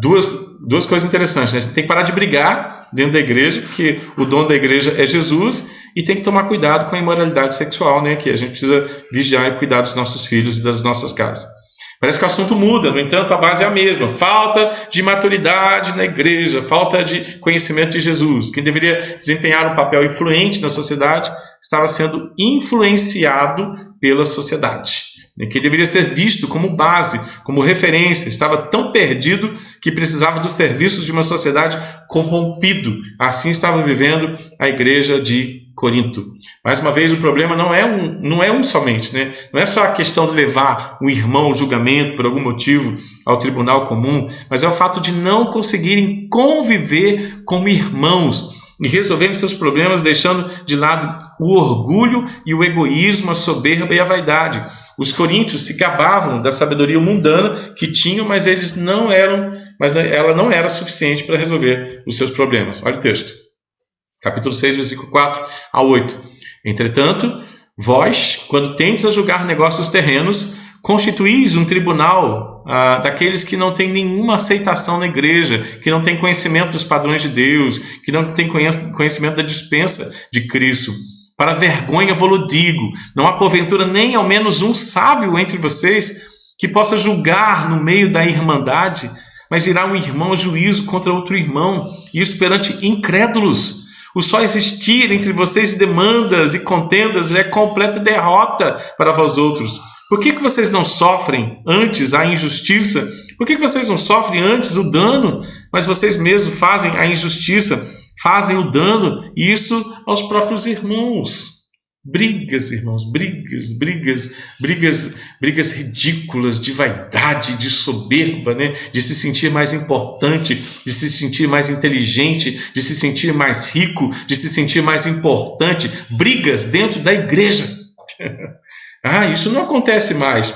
duas coisas interessantes, né? A gente tem que parar de brigar dentro da igreja, porque o dono da igreja é Jesus, e tem que tomar cuidado com a imoralidade sexual, né? Que a gente precisa vigiar e cuidar dos nossos filhos e das nossas casas. Parece que o assunto muda, no entanto, a base é a mesma. Falta de maturidade na igreja, falta de conhecimento de Jesus. Quem deveria desempenhar um papel influente na sociedade estava sendo influenciado pela sociedade. Quem deveria ser visto como base, como referência, estava tão perdido que precisava dos serviços de uma sociedade corrompido. Assim estava vivendo a igreja de Corinto. Mais uma vez, o problema não é um somente, né? Não é só a questão de levar um irmão ao julgamento por algum motivo ao tribunal comum, mas é o fato de não conseguirem conviver como irmãos e resolverem seus problemas deixando de lado o orgulho e o egoísmo, a soberba e a vaidade. Os coríntios se gabavam da sabedoria mundana que tinham, mas ela não era suficiente para resolver os seus problemas. Olha o texto. Capítulo 6, versículo 4 a 8. Entretanto, vós, quando tendes a julgar negócios terrenos, constituís um tribunal daqueles que não têm nenhuma aceitação na igreja, que não têm conhecimento dos padrões de Deus, que não têm conhecimento da dispensa de Cristo. Para vergonha vos digo, não há porventura nem ao menos um sábio entre vocês que possa julgar no meio da irmandade, mas irá um irmão a juízo contra outro irmão, e isso perante incrédulos. O só existir entre vocês demandas e contendas já é completa derrota para vós outros. Por que vocês não sofrem antes a injustiça? Por que vocês não sofrem antes o dano? Mas vocês mesmos fazem a injustiça, fazem o dano, e isso aos próprios irmãos. Brigas, irmãos, brigas ridículas, de vaidade, de soberba, né? De se sentir mais importante, de se sentir mais inteligente, de se sentir mais rico, de se sentir mais importante. Brigas dentro da igreja. Isso não acontece mais.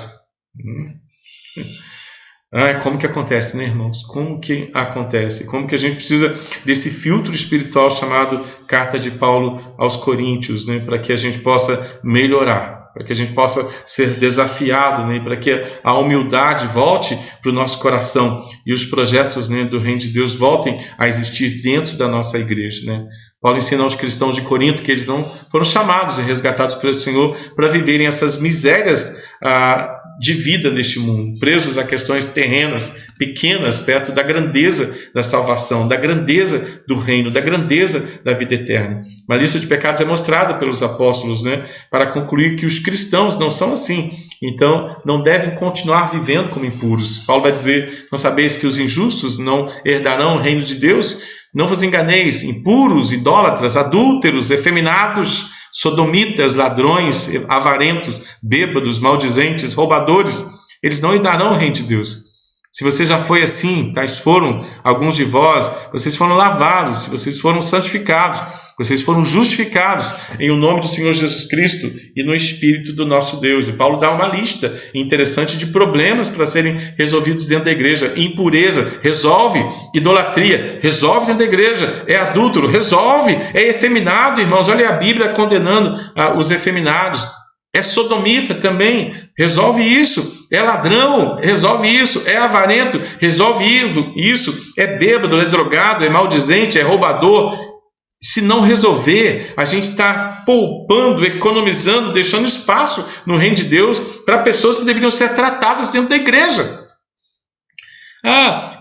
Como que acontece, né, irmãos? Como que acontece? Como que a gente precisa desse filtro espiritual chamado Carta de Paulo aos Coríntios, né, para que a gente possa melhorar, para que a gente possa ser desafiado, né, para que a humildade volte para o nosso coração e os projetos, né, do Reino de Deus voltem a existir dentro da nossa igreja, né? Paulo ensina aos cristãos de Corinto que eles não foram chamados e resgatados pelo Senhor para viverem essas misérias de vida neste mundo, presos a questões terrenas, pequenas, perto da grandeza da salvação, da grandeza do reino, da grandeza da vida eterna. Uma lista de pecados é mostrada pelos apóstolos, né, para concluir que os cristãos não são assim, então não devem continuar vivendo como impuros. Paulo vai dizer: não sabeis que os injustos não herdarão o reino de Deus? Não vos enganeis, impuros, idólatras, adúlteros, efeminados, sodomitas, ladrões, avarentos, bêbados, maldizentes, roubadores, eles não herdarão o reino de Deus. Se você já foi assim, tais foram alguns de vós, vocês foram lavados, vocês foram santificados, vocês foram justificados em o nome do Senhor Jesus Cristo e no Espírito do nosso Deus. E Paulo dá uma lista interessante de problemas para serem resolvidos dentro da igreja. Impureza, resolve. Idolatria, resolve dentro da igreja. É adúltero, resolve. É efeminado, irmãos. Olha a Bíblia condenando os efeminados. É sodomita também, resolve isso. É ladrão, resolve isso. É avarento, resolve isso. É bêbado, é drogado, é maldizente, é roubador. Se não resolver, a gente está poupando, economizando, deixando espaço no reino de Deus para pessoas que deveriam ser tratadas dentro da igreja.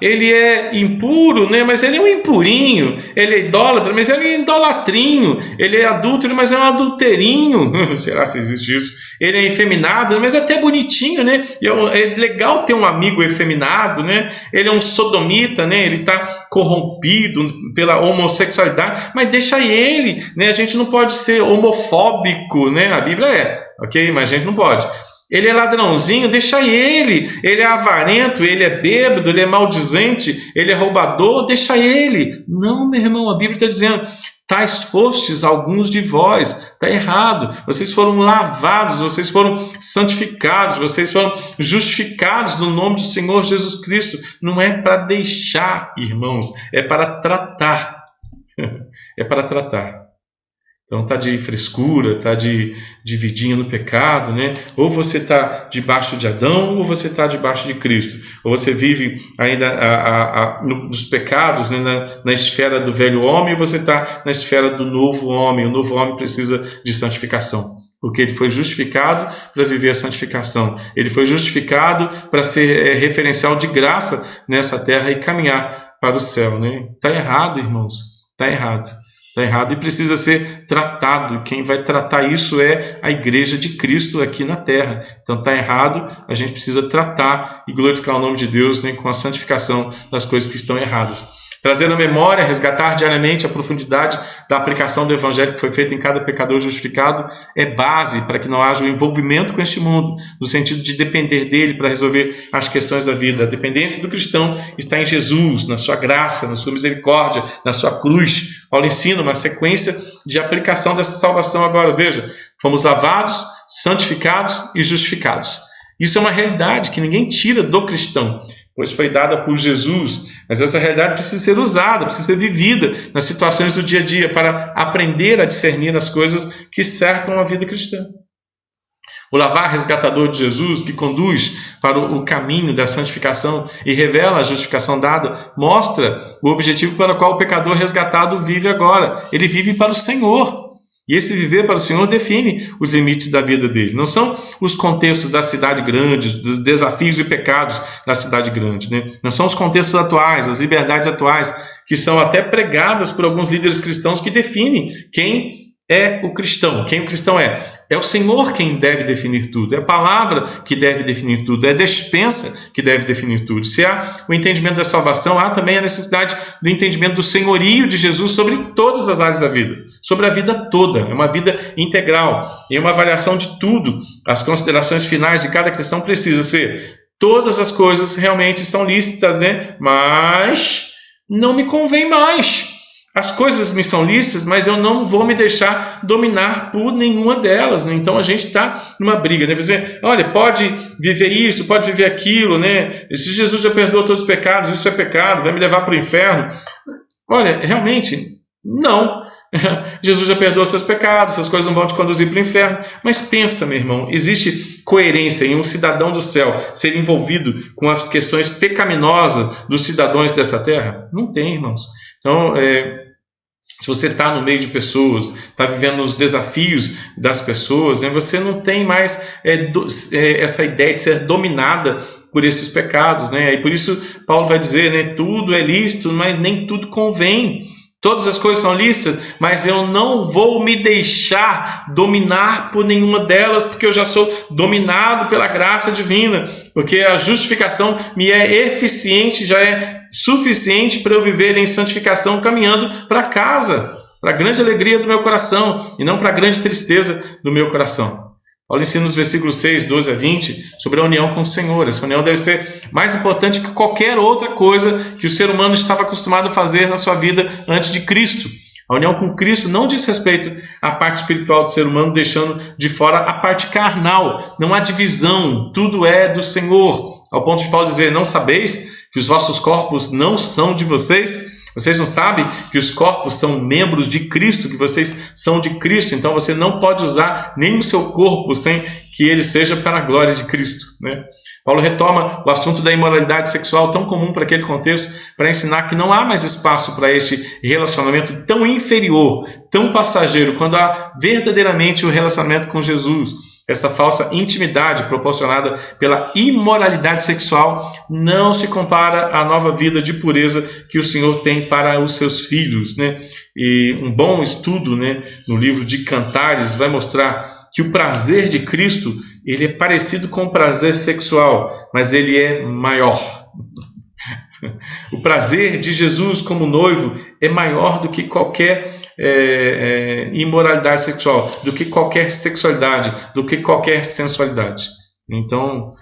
Ele é impuro, né? Mas ele é um impurinho. Ele é idólatra, mas ele é um idolatrinho. Ele é adúltero, mas é um adulterinho. Será se existe isso? Ele é efeminado, mas é até bonitinho, né? É legal ter um amigo efeminado, né? Ele é um sodomita, né? Ele está corrompido pela homossexualidade, mas deixa ele, né? A gente não pode ser homofóbico, né? A Bíblia é, ok? Mas a gente não pode. Ele é ladrãozinho, deixa ele. Ele é avarento, ele é bêbado, ele é maldizente, ele é roubador, deixa ele. Não, meu irmão, a Bíblia está dizendo: tais fostes alguns de vós. Está errado. Vocês foram lavados, vocês foram santificados, vocês foram justificados no nome do Senhor Jesus Cristo. Não é para deixar, irmãos, é para tratar. É para tratar. Então está de frescura, está de vidinha no pecado, né? Ou você está debaixo de Adão, ou você está debaixo de Cristo. Ou você vive ainda nos pecados, né? na esfera do velho homem, ou você está na esfera do novo homem. O novo homem precisa de santificação. porque ele foi justificado para viver a santificação. Ele foi justificado para ser referencial de graça nessa terra e caminhar para o céu, né? Está errado, irmãos. Está errado. Está errado e precisa ser tratado. Quem vai tratar isso é a igreja de Cristo aqui na terra. Então está errado, a gente precisa tratar e glorificar o nome de Deus, né, com a santificação das coisas que estão erradas. Trazer à memória, resgatar diariamente a profundidade da aplicação do Evangelho que foi feita em cada pecador justificado é base para que não haja o envolvimento com este mundo, no sentido de depender dele para resolver as questões da vida. A dependência do cristão está em Jesus, na sua graça, na sua misericórdia, na sua cruz. Paulo ensina uma sequência de aplicação dessa salvação agora. Veja, fomos lavados, santificados e justificados. Isso é uma realidade que ninguém tira do cristão, pois foi dada por Jesus, mas essa realidade precisa ser usada, precisa ser vivida nas situações do dia a dia para aprender a discernir as coisas que cercam a vida cristã. O lavar resgatador de Jesus, que conduz para o caminho da santificação e revela a justificação dada, mostra o objetivo para o qual o pecador resgatado vive agora. Ele vive para o Senhor. E esse viver para o Senhor define os limites da vida dele. Não são os contextos da cidade grande, dos desafios e pecados da cidade grande, né? Não são os contextos atuais, as liberdades atuais, que são até pregadas por alguns líderes cristãos que definem quem é o cristão. Quem o cristão é? É o Senhor quem deve definir tudo. É a palavra que deve definir tudo. É a despensa que deve definir tudo. Se há o entendimento da salvação, há também a necessidade do entendimento do senhorio de Jesus sobre todas as áreas da vida. Sobre a vida toda. É uma vida integral. É uma avaliação de tudo. As considerações finais de cada cristão precisa ser: todas as coisas realmente são lícitas, né? Mas não me convém mais. As coisas me são lícitas, mas eu não vou me deixar dominar por nenhuma delas, né? Então a gente está numa briga, né? Dizer, olha, pode viver isso, pode viver aquilo, né? Se Jesus já perdoou todos os pecados, isso é pecado, vai me levar para o inferno. Olha, realmente, não. Jesus já perdoou seus pecados, essas coisas não vão te conduzir para o inferno. Mas pensa, meu irmão, existe coerência em um cidadão do céu ser envolvido com as questões pecaminosas dos cidadãos dessa terra? Não tem, irmãos. Então, se você está no meio de pessoas, está vivendo os desafios das pessoas, né, você não tem mais essa ideia de ser dominada por esses pecados, né? E por isso Paulo vai dizer, né, tudo é lícito, mas nem tudo convém. Todas as coisas são lícitas, mas eu não vou me deixar dominar por nenhuma delas, porque eu já sou dominado pela graça divina, porque a justificação me é eficiente, já é suficiente para eu viver em santificação, caminhando para casa, para a grande alegria do meu coração, e não para a grande tristeza do meu coração. Paulo ensina nos versículos 6, 12 a 20 sobre a união com o Senhor. Essa união deve ser mais importante que qualquer outra coisa que o ser humano estava acostumado a fazer na sua vida antes de Cristo. A união com Cristo não diz respeito à parte espiritual do ser humano, deixando de fora a parte carnal. Não há divisão, tudo é do Senhor. Ao ponto de Paulo dizer, não sabeis que os vossos corpos não são de vocês? Vocês não sabem que os corpos são membros de Cristo, que vocês são de Cristo, então você não pode usar nem o seu corpo sem que ele seja para a glória de Cristo, né? Paulo retoma o assunto da imoralidade sexual, tão comum para aquele contexto, para ensinar que não há mais espaço para este relacionamento tão inferior, tão passageiro, quando há verdadeiramente o relacionamento com Jesus. Essa falsa intimidade proporcionada pela imoralidade sexual não se compara à nova vida de pureza que o Senhor tem para os seus filhos, né? E um bom estudo, né, no livro de Cantares vai mostrar que o prazer de Cristo, ele é parecido com o prazer sexual, mas ele é maior. O prazer de Jesus como noivo é maior do que qualquer imoralidade sexual, do que qualquer sexualidade, do que qualquer sensualidade. Então,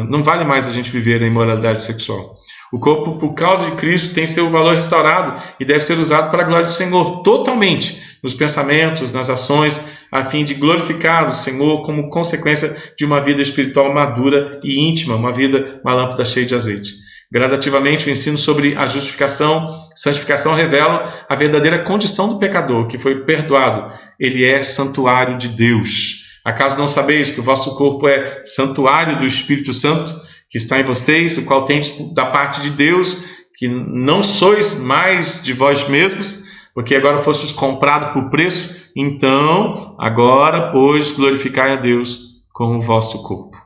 não vale mais a gente viver a imoralidade sexual. O corpo, por causa de Cristo, tem seu valor restaurado e deve ser usado para a glória do Senhor totalmente, nos pensamentos, nas ações, a fim de glorificar o Senhor como consequência de uma vida espiritual madura e íntima, uma lâmpada cheia de azeite. Gradativamente, o ensino sobre a santificação revela a verdadeira condição do pecador, que foi perdoado. Ele é santuário de Deus. Acaso não sabeis que o vosso corpo é santuário do Espírito Santo, que está em vocês, o qual tendes da parte de Deus, que não sois mais de vós mesmos, porque agora fostes comprado por preço, então agora, pois, glorificai a Deus com o vosso corpo.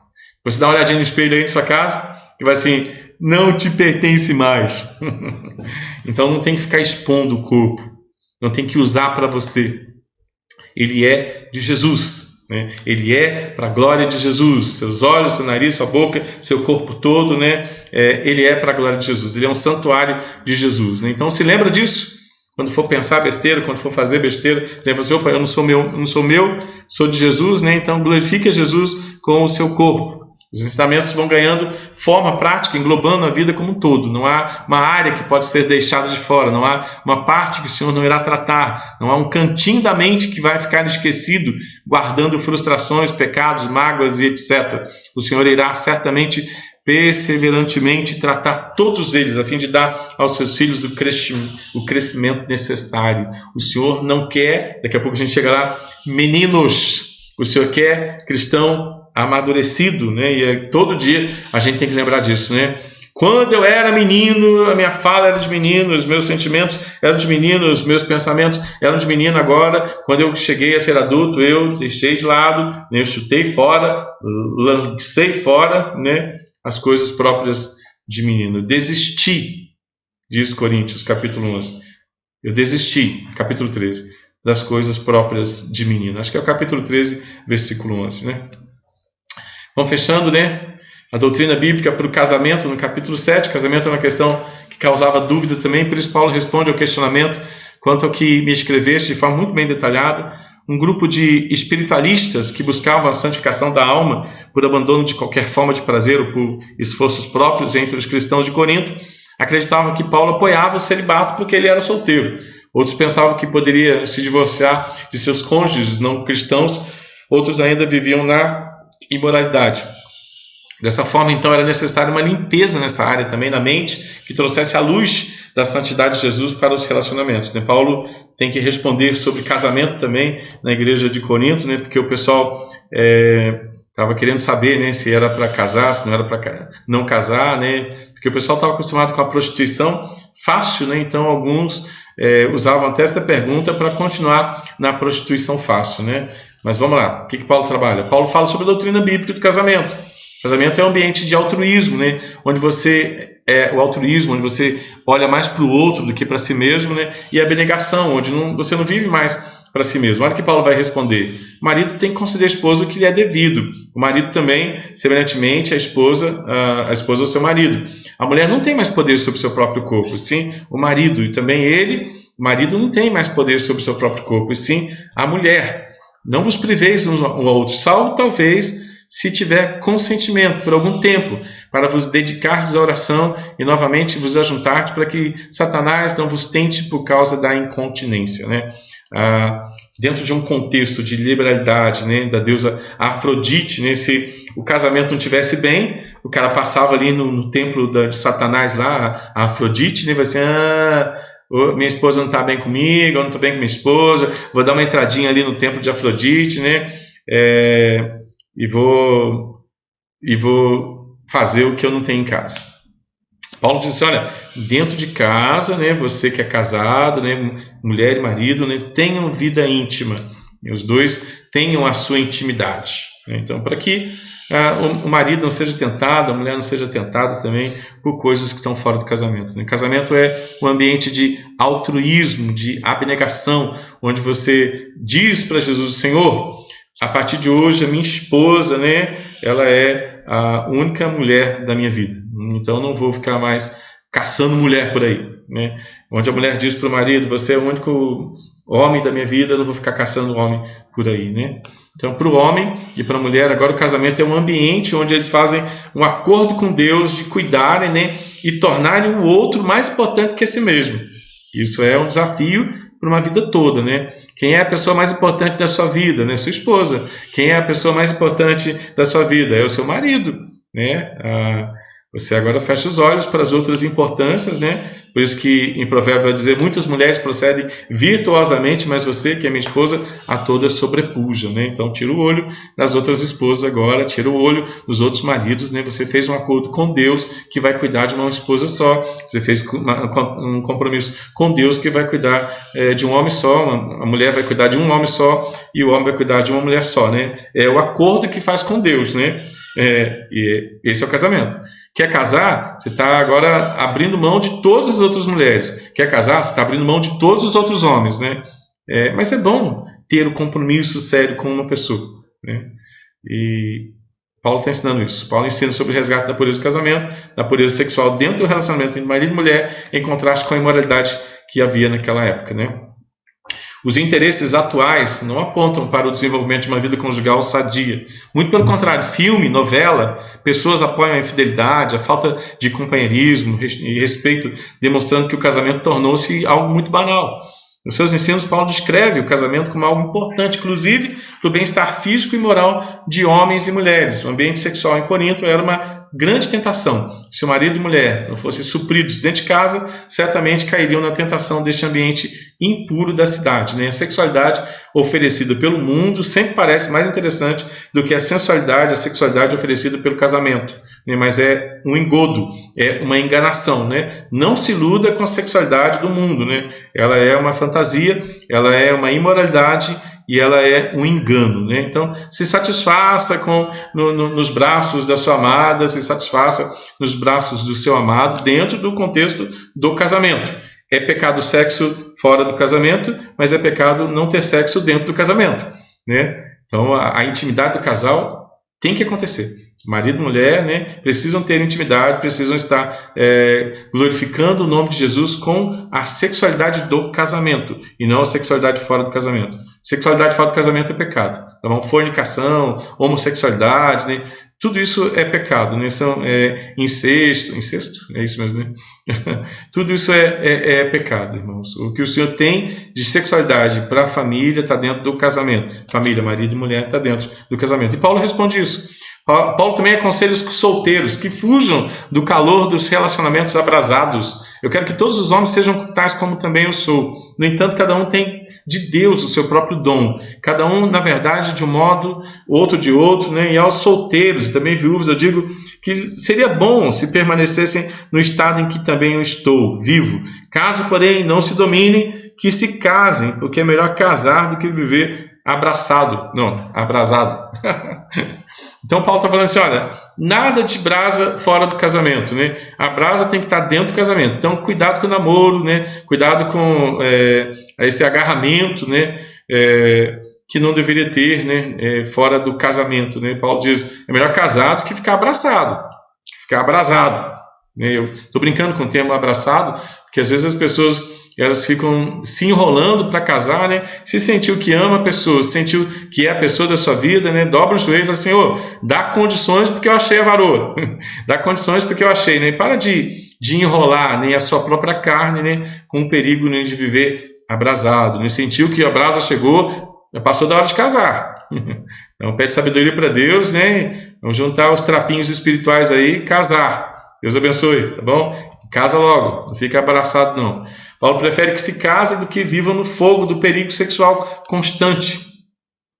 Você dá uma olhadinha no espelho aí na sua casa e vai assim, não te pertence mais. Então não tem que ficar expondo o corpo, não tem que usar para você. Ele é de Jesus. Ele é para a glória de Jesus, seus olhos, seu nariz, sua boca, seu corpo todo, ele é para a glória de Jesus, ele é um santuário de Jesus, Então se lembra disso, quando for pensar besteira, quando for fazer besteira, lembra assim, opa, eu não sou meu, sou de Jesus, Então glorifique a Jesus com o seu corpo. Os ensinamentos vão ganhando forma prática, englobando a vida como um todo. Não há uma área que pode ser deixada de fora, não há uma parte que o Senhor não irá tratar, não há um cantinho da mente que vai ficar esquecido, guardando frustrações, pecados, mágoas e etc. O Senhor irá certamente, perseverantemente, tratar todos eles, a fim de dar aos seus filhos o crescimento necessário. O Senhor não quer, daqui a pouco a gente chega lá, meninos. O Senhor quer cristão amadurecido, E todo dia a gente tem que lembrar disso, Quando eu era menino, a minha fala era de menino, os meus sentimentos eram de menino, os meus pensamentos eram de menino. Agora, quando eu cheguei a ser adulto, eu deixei de lado, eu chutei fora, lancei fora, as coisas próprias de menino. Desisti, diz Coríntios, capítulo 11. Eu desisti, capítulo 13, das coisas próprias de menino. Acho que é o capítulo 13, versículo 11, Vamos fechando, A doutrina bíblica para o casamento, no capítulo 7. Casamento é uma questão que causava dúvida também, por isso Paulo responde ao questionamento quanto ao que me escreveste de forma muito bem detalhada. Um grupo de espiritualistas que buscavam a santificação da alma por abandono de qualquer forma de prazer ou por esforços próprios entre os cristãos de Corinto, acreditavam que Paulo apoiava o celibato porque ele era solteiro. Outros pensavam que poderia se divorciar de seus cônjuges não cristãos, outros ainda viviam na imoralidade. Dessa forma, então, era necessária uma limpeza nessa área também, na mente, que trouxesse a luz da santidade de Jesus para os relacionamentos. Paulo tem que responder sobre casamento também na igreja de Corinto, porque o pessoal estava querendo saber se era para casar, se não era para não casar, porque o pessoal estava acostumado com a prostituição fácil, então alguns usavam até essa pergunta para continuar na prostituição fácil, Mas vamos lá, o que Paulo trabalha? Paulo fala sobre a doutrina bíblica do casamento. O casamento é um ambiente de altruísmo, onde o altruísmo, onde você olha mais para o outro do que para si mesmo, e a abnegação, onde você não vive mais para si mesmo. Olha o que Paulo vai responder. O marido tem que conceder a esposa o que lhe é devido. O marido também, semelhantemente, a esposa ao seu marido. A mulher não tem mais poder sobre o seu próprio corpo, sim o marido, e também o marido não tem mais poder sobre o seu próprio corpo, e sim a mulher. Não vos priveis uns ao outro, salvo talvez se tiver consentimento por algum tempo, para vos dedicardes à oração e novamente vos ajuntardes para que Satanás não vos tente por causa da incontinência. Dentro de um contexto de liberalidade, da deusa Afrodite, se o casamento não estivesse bem, o cara passava ali no templo de Satanás lá, a Afrodite, vai ser... minha esposa não está bem comigo, eu não estou bem com minha esposa, vou dar uma entradinha ali no templo de Afrodite, e vou fazer o que eu não tenho em casa. Paulo diz assim, olha, dentro de casa, você que é casado, mulher e marido, tenham vida íntima, os dois tenham a sua intimidade. Então, para que o marido não seja tentado, a mulher não seja tentada também por coisas que estão fora do casamento. O casamento é um ambiente de altruísmo, de abnegação, onde você diz para Jesus, Senhor, a partir de hoje a minha esposa, ela é a única mulher da minha vida. Então eu não vou ficar mais caçando mulher por aí. Onde a mulher diz para o marido, você é o único homem da minha vida, eu não vou ficar caçando homem por aí. Então, para o homem e para a mulher, agora o casamento é um ambiente onde eles fazem um acordo com Deus de cuidarem, e tornarem o outro mais importante que a si mesmo. Isso é um desafio para uma vida toda, Quem é a pessoa mais importante da sua vida? Sua esposa. Quem é a pessoa mais importante da sua vida? É o seu marido, Você agora fecha os olhos para as outras importâncias, né? Por isso que em Provérbio vai dizer, muitas mulheres procedem virtuosamente, mas você, que é minha esposa, a todas sobrepuja, né? Então tira o olho das outras esposas agora, tira o olho dos outros maridos, né? Você fez um acordo com Deus que vai cuidar de uma esposa só. Você fez um compromisso com Deus que vai cuidar de um homem só. A mulher vai cuidar de um homem só e o homem vai cuidar de uma mulher só, né? É o acordo que faz com Deus, né? E esse é o casamento. Quer casar? Você está agora abrindo mão de todas as outras mulheres. Quer casar? Você está abrindo mão de todos os outros homens, né? Mas é bom ter um compromisso sério com uma pessoa, né? E Paulo está ensinando isso. Paulo ensina sobre o resgate da pureza do casamento, da pureza sexual dentro do relacionamento entre marido e mulher, em contraste com a imoralidade que havia naquela época, né? Os interesses atuais não apontam para o desenvolvimento de uma vida conjugal sadia. Muito pelo contrário, filme, novela, pessoas apoiam a infidelidade, a falta de companheirismo e respeito, demonstrando que o casamento tornou-se algo muito banal. Nos seus ensinos, Paulo descreve o casamento como algo importante, inclusive para o bem-estar físico e moral de homens e mulheres. O ambiente sexual em Corinto era uma grande tentação. Se o marido e mulher não fossem supridos dentro de casa, certamente cairiam na tentação deste ambiente impuro da cidade, né? A sexualidade oferecida pelo mundo sempre parece mais interessante do que a sensualidade, a sexualidade oferecida pelo casamento, né? Mas é um engodo, é uma enganação, né? Não se iluda com a sexualidade do mundo, né? Ela é uma fantasia, ela é uma imoralidade e ela é um engano, né? Então, se satisfaça nos braços da sua amada, se satisfaça nos braços do seu amado dentro do contexto do casamento. É pecado o sexo fora do casamento, mas é pecado não ter sexo dentro do casamento, né? Então, a intimidade do casal tem que acontecer. Marido e mulher, né, precisam ter intimidade, precisam estar glorificando o nome de Jesus com a sexualidade do casamento e não a sexualidade fora do casamento. Sexualidade fora do casamento é pecado. Tá bom? Fornicação, homossexualidade, né? Tudo isso é pecado, né? Incesto, é isso mesmo, né? Tudo isso é pecado, irmãos. O que o Senhor tem de sexualidade para a família está dentro do casamento. Família, marido e mulher está dentro do casamento. E Paulo responde isso. Paulo também aconselha os solteiros que fujam do calor dos relacionamentos abrasados. Eu quero que todos os homens sejam tais como também eu sou. No entanto, cada um tem de Deus o seu próprio dom. Cada um, na verdade, de um modo, outro de outro, né? E aos solteiros e também viúvos, eu digo que seria bom se permanecessem no estado em que também eu estou, vivo. Caso, porém, não se dominem, que se casem, porque é melhor casar do que viver abrasado. Então Paulo está falando assim, olha, nada de brasa fora do casamento, né? A brasa tem que estar dentro do casamento. Então cuidado com o namoro, né? Cuidado com esse agarramento, né? Que não deveria ter, né? Fora do casamento, né? Paulo diz, é melhor casar do que ficar abraçado, ficar abrasado, né? Eu estou brincando com o termo abraçado, porque às vezes as pessoas elas ficam se enrolando para casar, né? Se sentiu que ama a pessoa, se sentiu que é a pessoa da sua vida, né? Dobra o joelho e fala assim, dá condições porque eu achei a varoa. Dá condições porque eu achei, né? E para de enrolar, né? A sua própria carne, né? Com o perigo, né? De viver abrasado, né? Sentiu que a brasa chegou, já passou da hora de casar. Então pede sabedoria para Deus, né? Vamos juntar os trapinhos espirituais aí e casar. Deus abençoe, tá bom? Casa logo, não fica abraçado não. Paulo prefere que se casem do que vivam no fogo do perigo sexual constante.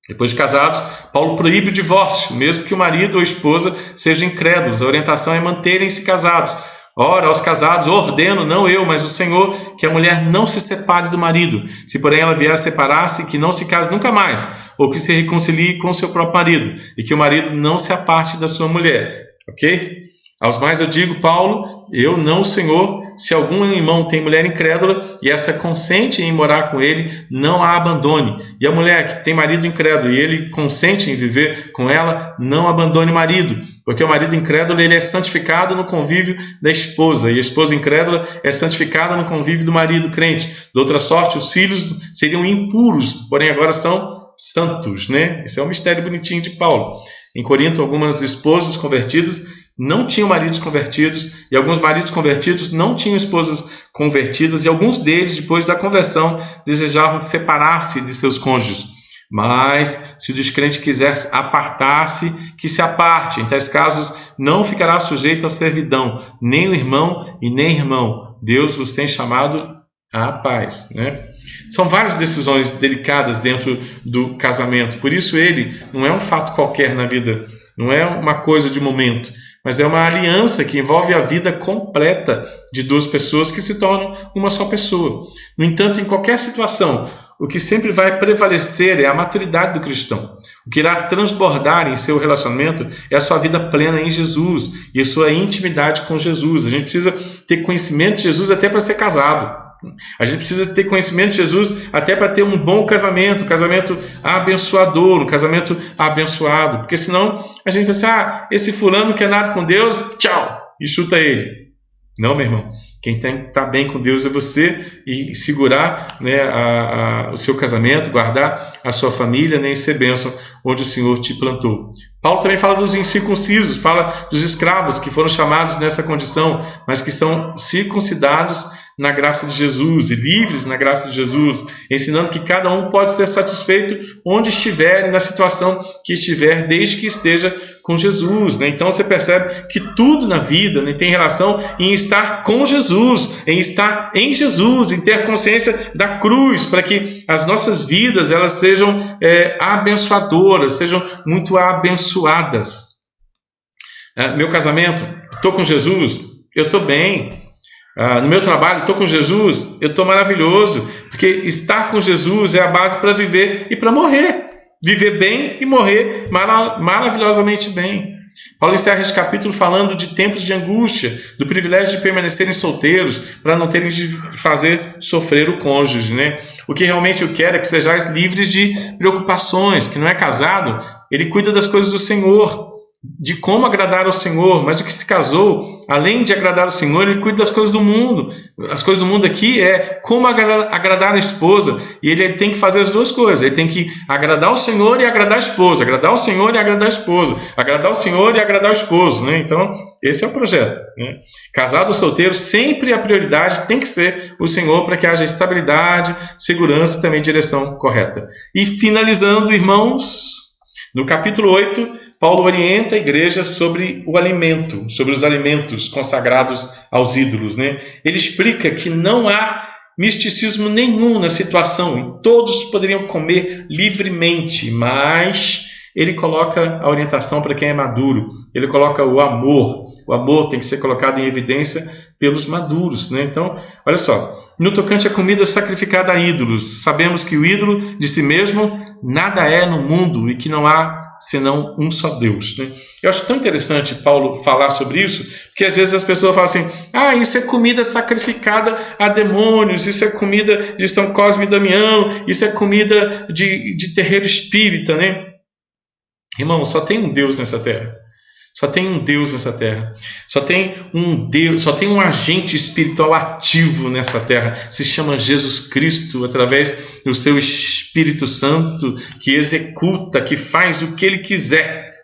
Depois de casados, Paulo proíbe o divórcio, mesmo que o marido ou a esposa sejam incrédulos. A orientação é manterem-se casados. Ora, aos casados ordeno, não eu, mas o Senhor, que a mulher não se separe do marido. Se porém ela vier a separar-se, que não se case nunca mais, ou que se reconcilie com seu próprio marido, e que o marido não se aparte da sua mulher. Ok? Aos mais eu digo, Paulo, eu não o Senhor, se algum irmão tem mulher incrédula e essa consente em morar com ele, não a abandone. E a mulher que tem marido incrédulo e ele consente em viver com ela, não abandone o marido. Porque o marido incrédulo ele é santificado no convívio da esposa e a esposa incrédula é santificada no convívio do marido crente. De outra sorte, os filhos seriam impuros, porém agora são santos, né? Esse é um mistério bonitinho de Paulo. Em Corinto, algumas esposas convertidas não tinham maridos convertidos e alguns maridos convertidos não tinham esposas convertidas e alguns deles, depois da conversão, desejavam separar-se de seus cônjuges. Mas, se o descrente quiser apartar-se, que se aparte. Em tais casos, não ficará sujeito à servidão, nem o irmão e nem irmão. Deus vos tem chamado à paz, né? São várias decisões delicadas dentro do casamento. Por isso ele não é um fato qualquer na vida, não é uma coisa de momento, mas é uma aliança que envolve a vida completa de duas pessoas que se tornam uma só pessoa. No entanto, em qualquer situação, o que sempre vai prevalecer é a maturidade do cristão. O que irá transbordar em seu relacionamento é a sua vida plena em Jesus e a sua intimidade com Jesus. A gente precisa ter conhecimento de Jesus até para ser casado. A gente precisa ter conhecimento de Jesus até para ter um bom casamento, um casamento abençoador, um casamento abençoado. Porque senão a gente pensa, esse fulano não quer nada com Deus, tchau, e chuta ele. Não, meu irmão. Quem tem que estar bem com Deus é você e segurar, né, o seu casamento, guardar a sua família, né, e ser bênção onde o Senhor te plantou. Paulo também fala dos incircuncisos, fala dos escravos que foram chamados nessa condição, mas que são circuncidados na graça de Jesus e livres na graça de Jesus, ensinando que cada um pode ser satisfeito onde estiver e na situação que estiver, desde que esteja com Jesus, né? Então você percebe que tudo na vida, né, tem relação em estar com Jesus, em estar em Jesus, em ter consciência da cruz, para que as nossas vidas elas sejam abençoadoras, sejam muito abençoadas. Meu casamento, estou com Jesus, eu estou bem. No meu trabalho, estou com Jesus, eu estou maravilhoso, porque estar com Jesus é a base para viver e para morrer. Viver bem e morrer maravilhosamente bem. Paulo encerra esse capítulo falando de tempos de angústia, do privilégio de permanecerem solteiros, para não terem de fazer sofrer o cônjuge, né? O que realmente eu quero é que sejais livres de preocupações. Que não é casado, ele cuida das coisas do Senhor, de como agradar ao Senhor, mas o que se casou, além de agradar ao Senhor, ele cuida das coisas do mundo. As coisas do mundo aqui é como agradar a esposa, e ele tem que fazer as duas coisas, ele tem que agradar ao Senhor e agradar a esposa, agradar ao Senhor e agradar a esposa, agradar ao Senhor e agradar ao esposo, né? Então, esse é o projeto, né? Casado ou solteiro, sempre a prioridade tem que ser o Senhor, para que haja estabilidade, segurança e também direção correta. E finalizando, irmãos, no capítulo 8, Paulo orienta a igreja sobre o alimento, sobre os alimentos consagrados aos ídolos, né? Ele explica que não há misticismo nenhum na situação e todos poderiam comer livremente, mas ele coloca a orientação para quem é maduro, ele coloca o amor. O amor tem que ser colocado em evidência pelos maduros, né? Então, olha só, no tocante à comida sacrificada a ídolos, sabemos que o ídolo de si mesmo nada é no mundo e que não há senão um só Deus, né? Eu acho tão interessante Paulo falar sobre isso, porque às vezes as pessoas falam assim, isso é comida sacrificada a demônios, isso é comida de São Cosme e Damião, isso é comida de terreiro espírita, né? Irmão, só tem um Deus nessa terra. Só tem um Deus nessa terra. Só tem um Deus, só tem um agente espiritual ativo nessa terra. Se chama Jesus Cristo, através do seu Espírito Santo, que executa, que faz o que ele quiser.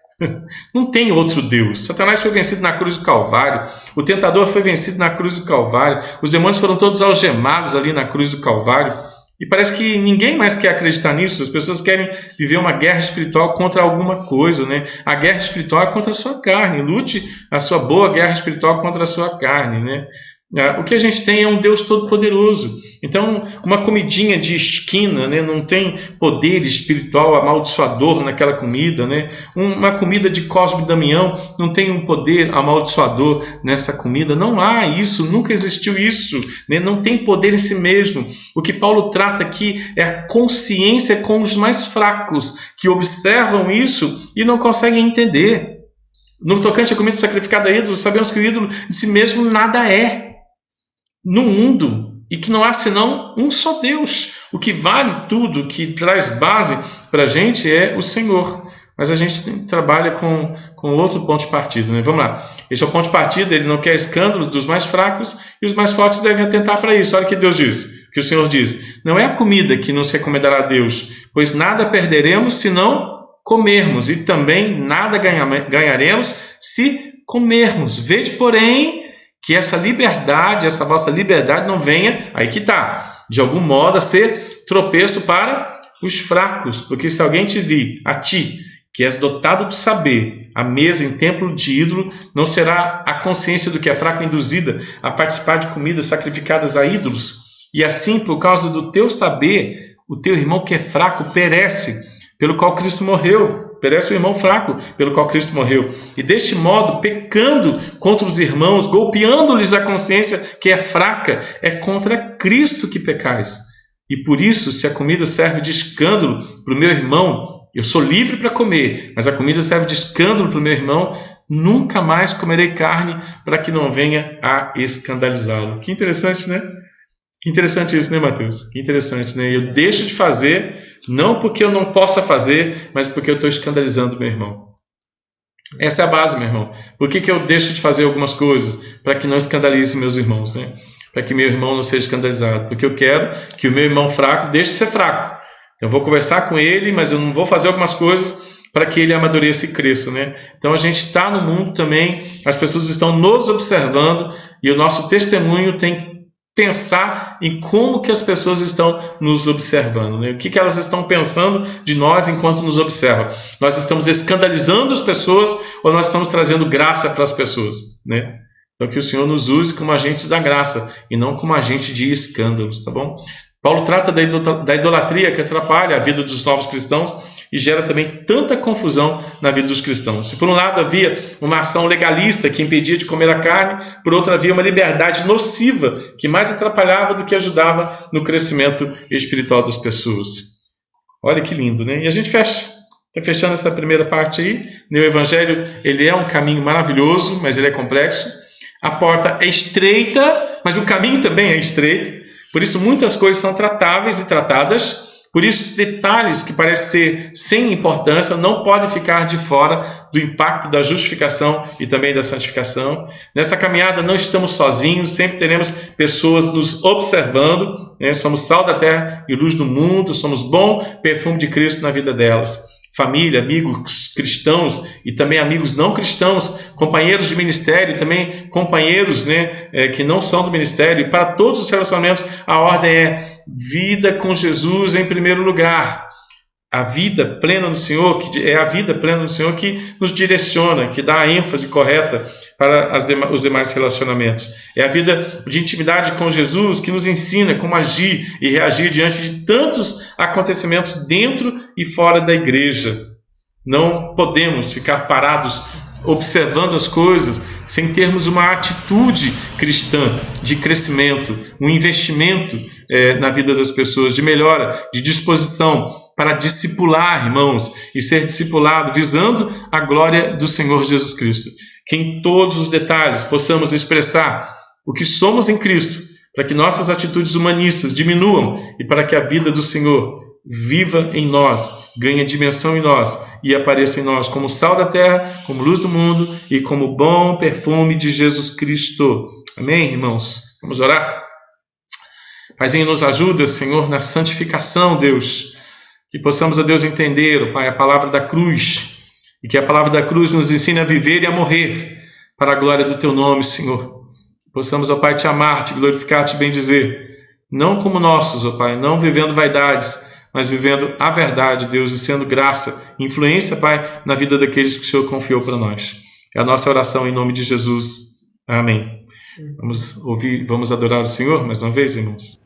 Não tem outro Deus. Satanás foi vencido na cruz do Calvário. O tentador foi vencido na cruz do Calvário. Os demônios foram todos algemados ali na cruz do Calvário. E parece que ninguém mais quer acreditar nisso. As pessoas querem viver uma guerra espiritual contra alguma coisa, né? A guerra espiritual é contra a sua carne. Lute a sua boa guerra espiritual contra a sua carne, né? O que a gente tem é um Deus todo-poderoso. Então, uma comidinha de esquina, né, não tem poder espiritual amaldiçoador naquela comida, né? Uma comida de Cosme e Damião não tem um poder amaldiçoador nessa comida. Não há isso, nunca existiu isso, né? Não tem poder em si mesmo. O que Paulo trata aqui é a consciência com os mais fracos, que observam isso e não conseguem entender. No tocante à comida sacrificada a ídolos, sabemos que o ídolo de si mesmo nada é no mundo, e que não há senão um só Deus. O que vale tudo, o que traz base para a gente é o Senhor. Mas a gente trabalha com outro ponto de partida, né? Vamos lá. Esse é o ponto de partida, ele não quer escândalos dos mais fracos, e os mais fortes devem atentar para isso. Olha o que Deus diz, que o Senhor diz. Não é a comida que nos recomendará a Deus, pois nada perderemos se não comermos, e também nada ganharemos se comermos. Vede, porém, que essa liberdade, essa vossa liberdade não venha, aí que está, de algum modo a ser tropeço para os fracos, porque se alguém te vir, a ti, que és dotado de saber, à mesa em templo de ídolo, não será a consciência do que é fraco induzida a participar de comidas sacrificadas a ídolos? E assim, por causa do teu saber, o teu irmão que é fraco perece, pelo qual Cristo morreu. Perece o irmão fraco, pelo qual Cristo morreu. E deste modo, pecando contra os irmãos, golpeando-lhes a consciência que é fraca, é contra Cristo que pecais. E por isso, se a comida serve de escândalo para o meu irmão, eu sou livre para comer, mas a comida serve de escândalo para o meu irmão, nunca mais comerei carne para que não venha a escandalizá-lo. Que interessante, né? Que interessante isso, né, Mateus? Que interessante, né? Eu deixo de fazer, não porque eu não possa fazer, mas porque eu estou escandalizando meu irmão. Essa é a base, meu irmão. Por que eu deixo de fazer algumas coisas? Para que não escandalize meus irmãos, né? Para que meu irmão não seja escandalizado. Porque eu quero que o meu irmão fraco deixe de ser fraco. Eu vou conversar com ele, mas eu não vou fazer algumas coisas para que ele amadureça e cresça, né? Então a gente está no mundo também, as pessoas estão nos observando e o nosso testemunho tem que pensar em como que as pessoas estão nos observando, né? O que elas estão pensando de nós enquanto nos observam. Nós estamos escandalizando as pessoas ou nós estamos trazendo graça para as pessoas, né? Então que o Senhor nos use como agentes da graça e não como agente de escândalos, tá bom? Paulo trata da idolatria que atrapalha a vida dos novos cristãos e gera também tanta confusão na vida dos cristãos. Se por um lado havia uma ação legalista que impedia de comer a carne, por outro havia uma liberdade nociva que mais atrapalhava do que ajudava no crescimento espiritual das pessoas. Olha que lindo, né? E a gente fecha. Está fechando essa primeira parte aí. O Evangelho, ele é um caminho maravilhoso, mas ele é complexo. A porta é estreita, mas o caminho também é estreito. Por isso, muitas coisas são tratáveis e tratadas. Por isso, detalhes que parecem ser sem importância não podem ficar de fora do impacto da justificação e também da santificação. Nessa caminhada não estamos sozinhos, sempre teremos pessoas nos observando, né? Somos sal da terra e luz do mundo, somos bom perfume de Cristo na vida delas. Família, amigos cristãos e também amigos não cristãos, companheiros de ministério e também companheiros, né, que não são do ministério. E para todos os relacionamentos, a ordem é vida com Jesus em primeiro lugar. A vida plena no Senhor, que é a vida plena no Senhor que nos direciona, que dá a ênfase correta para os demais relacionamentos. É a vida de intimidade com Jesus que nos ensina como agir e reagir diante de tantos acontecimentos dentro e fora da igreja. Não podemos ficar parados observando as coisas sem termos uma atitude cristã de crescimento, um investimento na vida das pessoas, de melhora, de disposição para discipular, irmãos, e ser discipulado visando a glória do Senhor Jesus Cristo. Que em todos os detalhes possamos expressar o que somos em Cristo, para que nossas atitudes humanistas diminuam e para que a vida do Senhor viva em nós, ganhe dimensão em nós e apareça em nós como sal da terra, como luz do mundo e como bom perfume de Jesus Cristo. Amém, irmãos? Vamos orar? Paizinho, nos ajuda, Senhor, na santificação, Deus, que possamos, ó Deus, entender, ó Pai, a palavra da cruz, e que a palavra da cruz nos ensine a viver e a morrer para a glória do Teu nome, Senhor. Que possamos, ó Pai, Te amar, Te glorificar, Te bendizer, não como nossos, ó Pai, não vivendo vaidades, mas vivendo a verdade, Deus, e sendo graça, influência, Pai, na vida daqueles que o Senhor confiou para nós. É a nossa oração em nome de Jesus. Amém. Vamos adorar o Senhor mais uma vez, irmãos.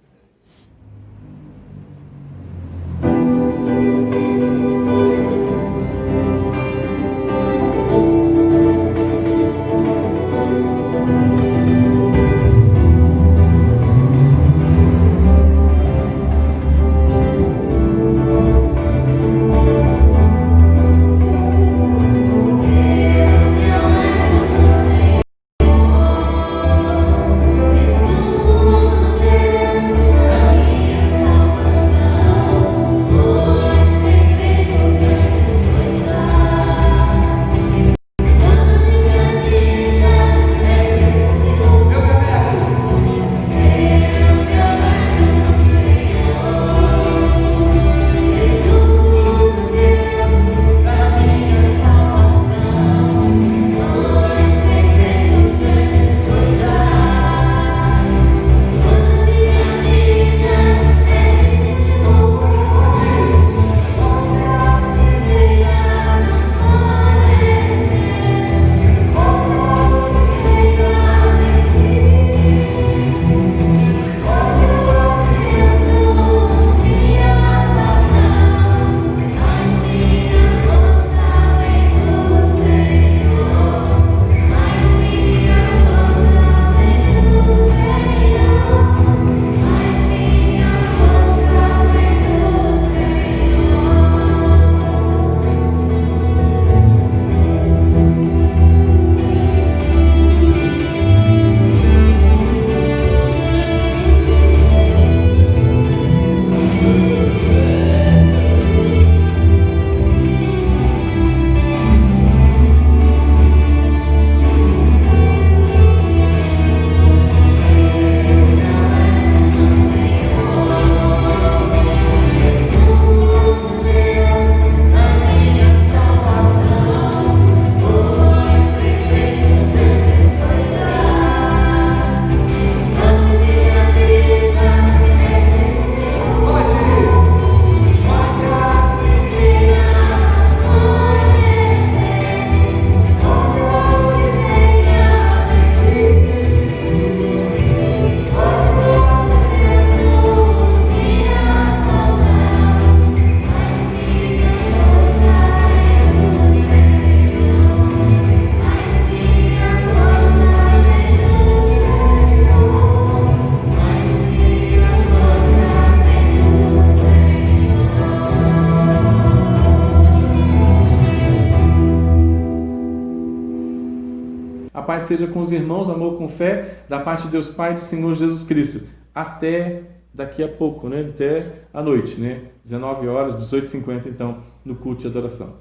paz seja com os irmãos, amor com fé, da parte de Deus Pai e do Senhor Jesus Cristo. Até daqui a pouco, né? Até a noite, né? 19 horas, 18h50, então, no culto de adoração.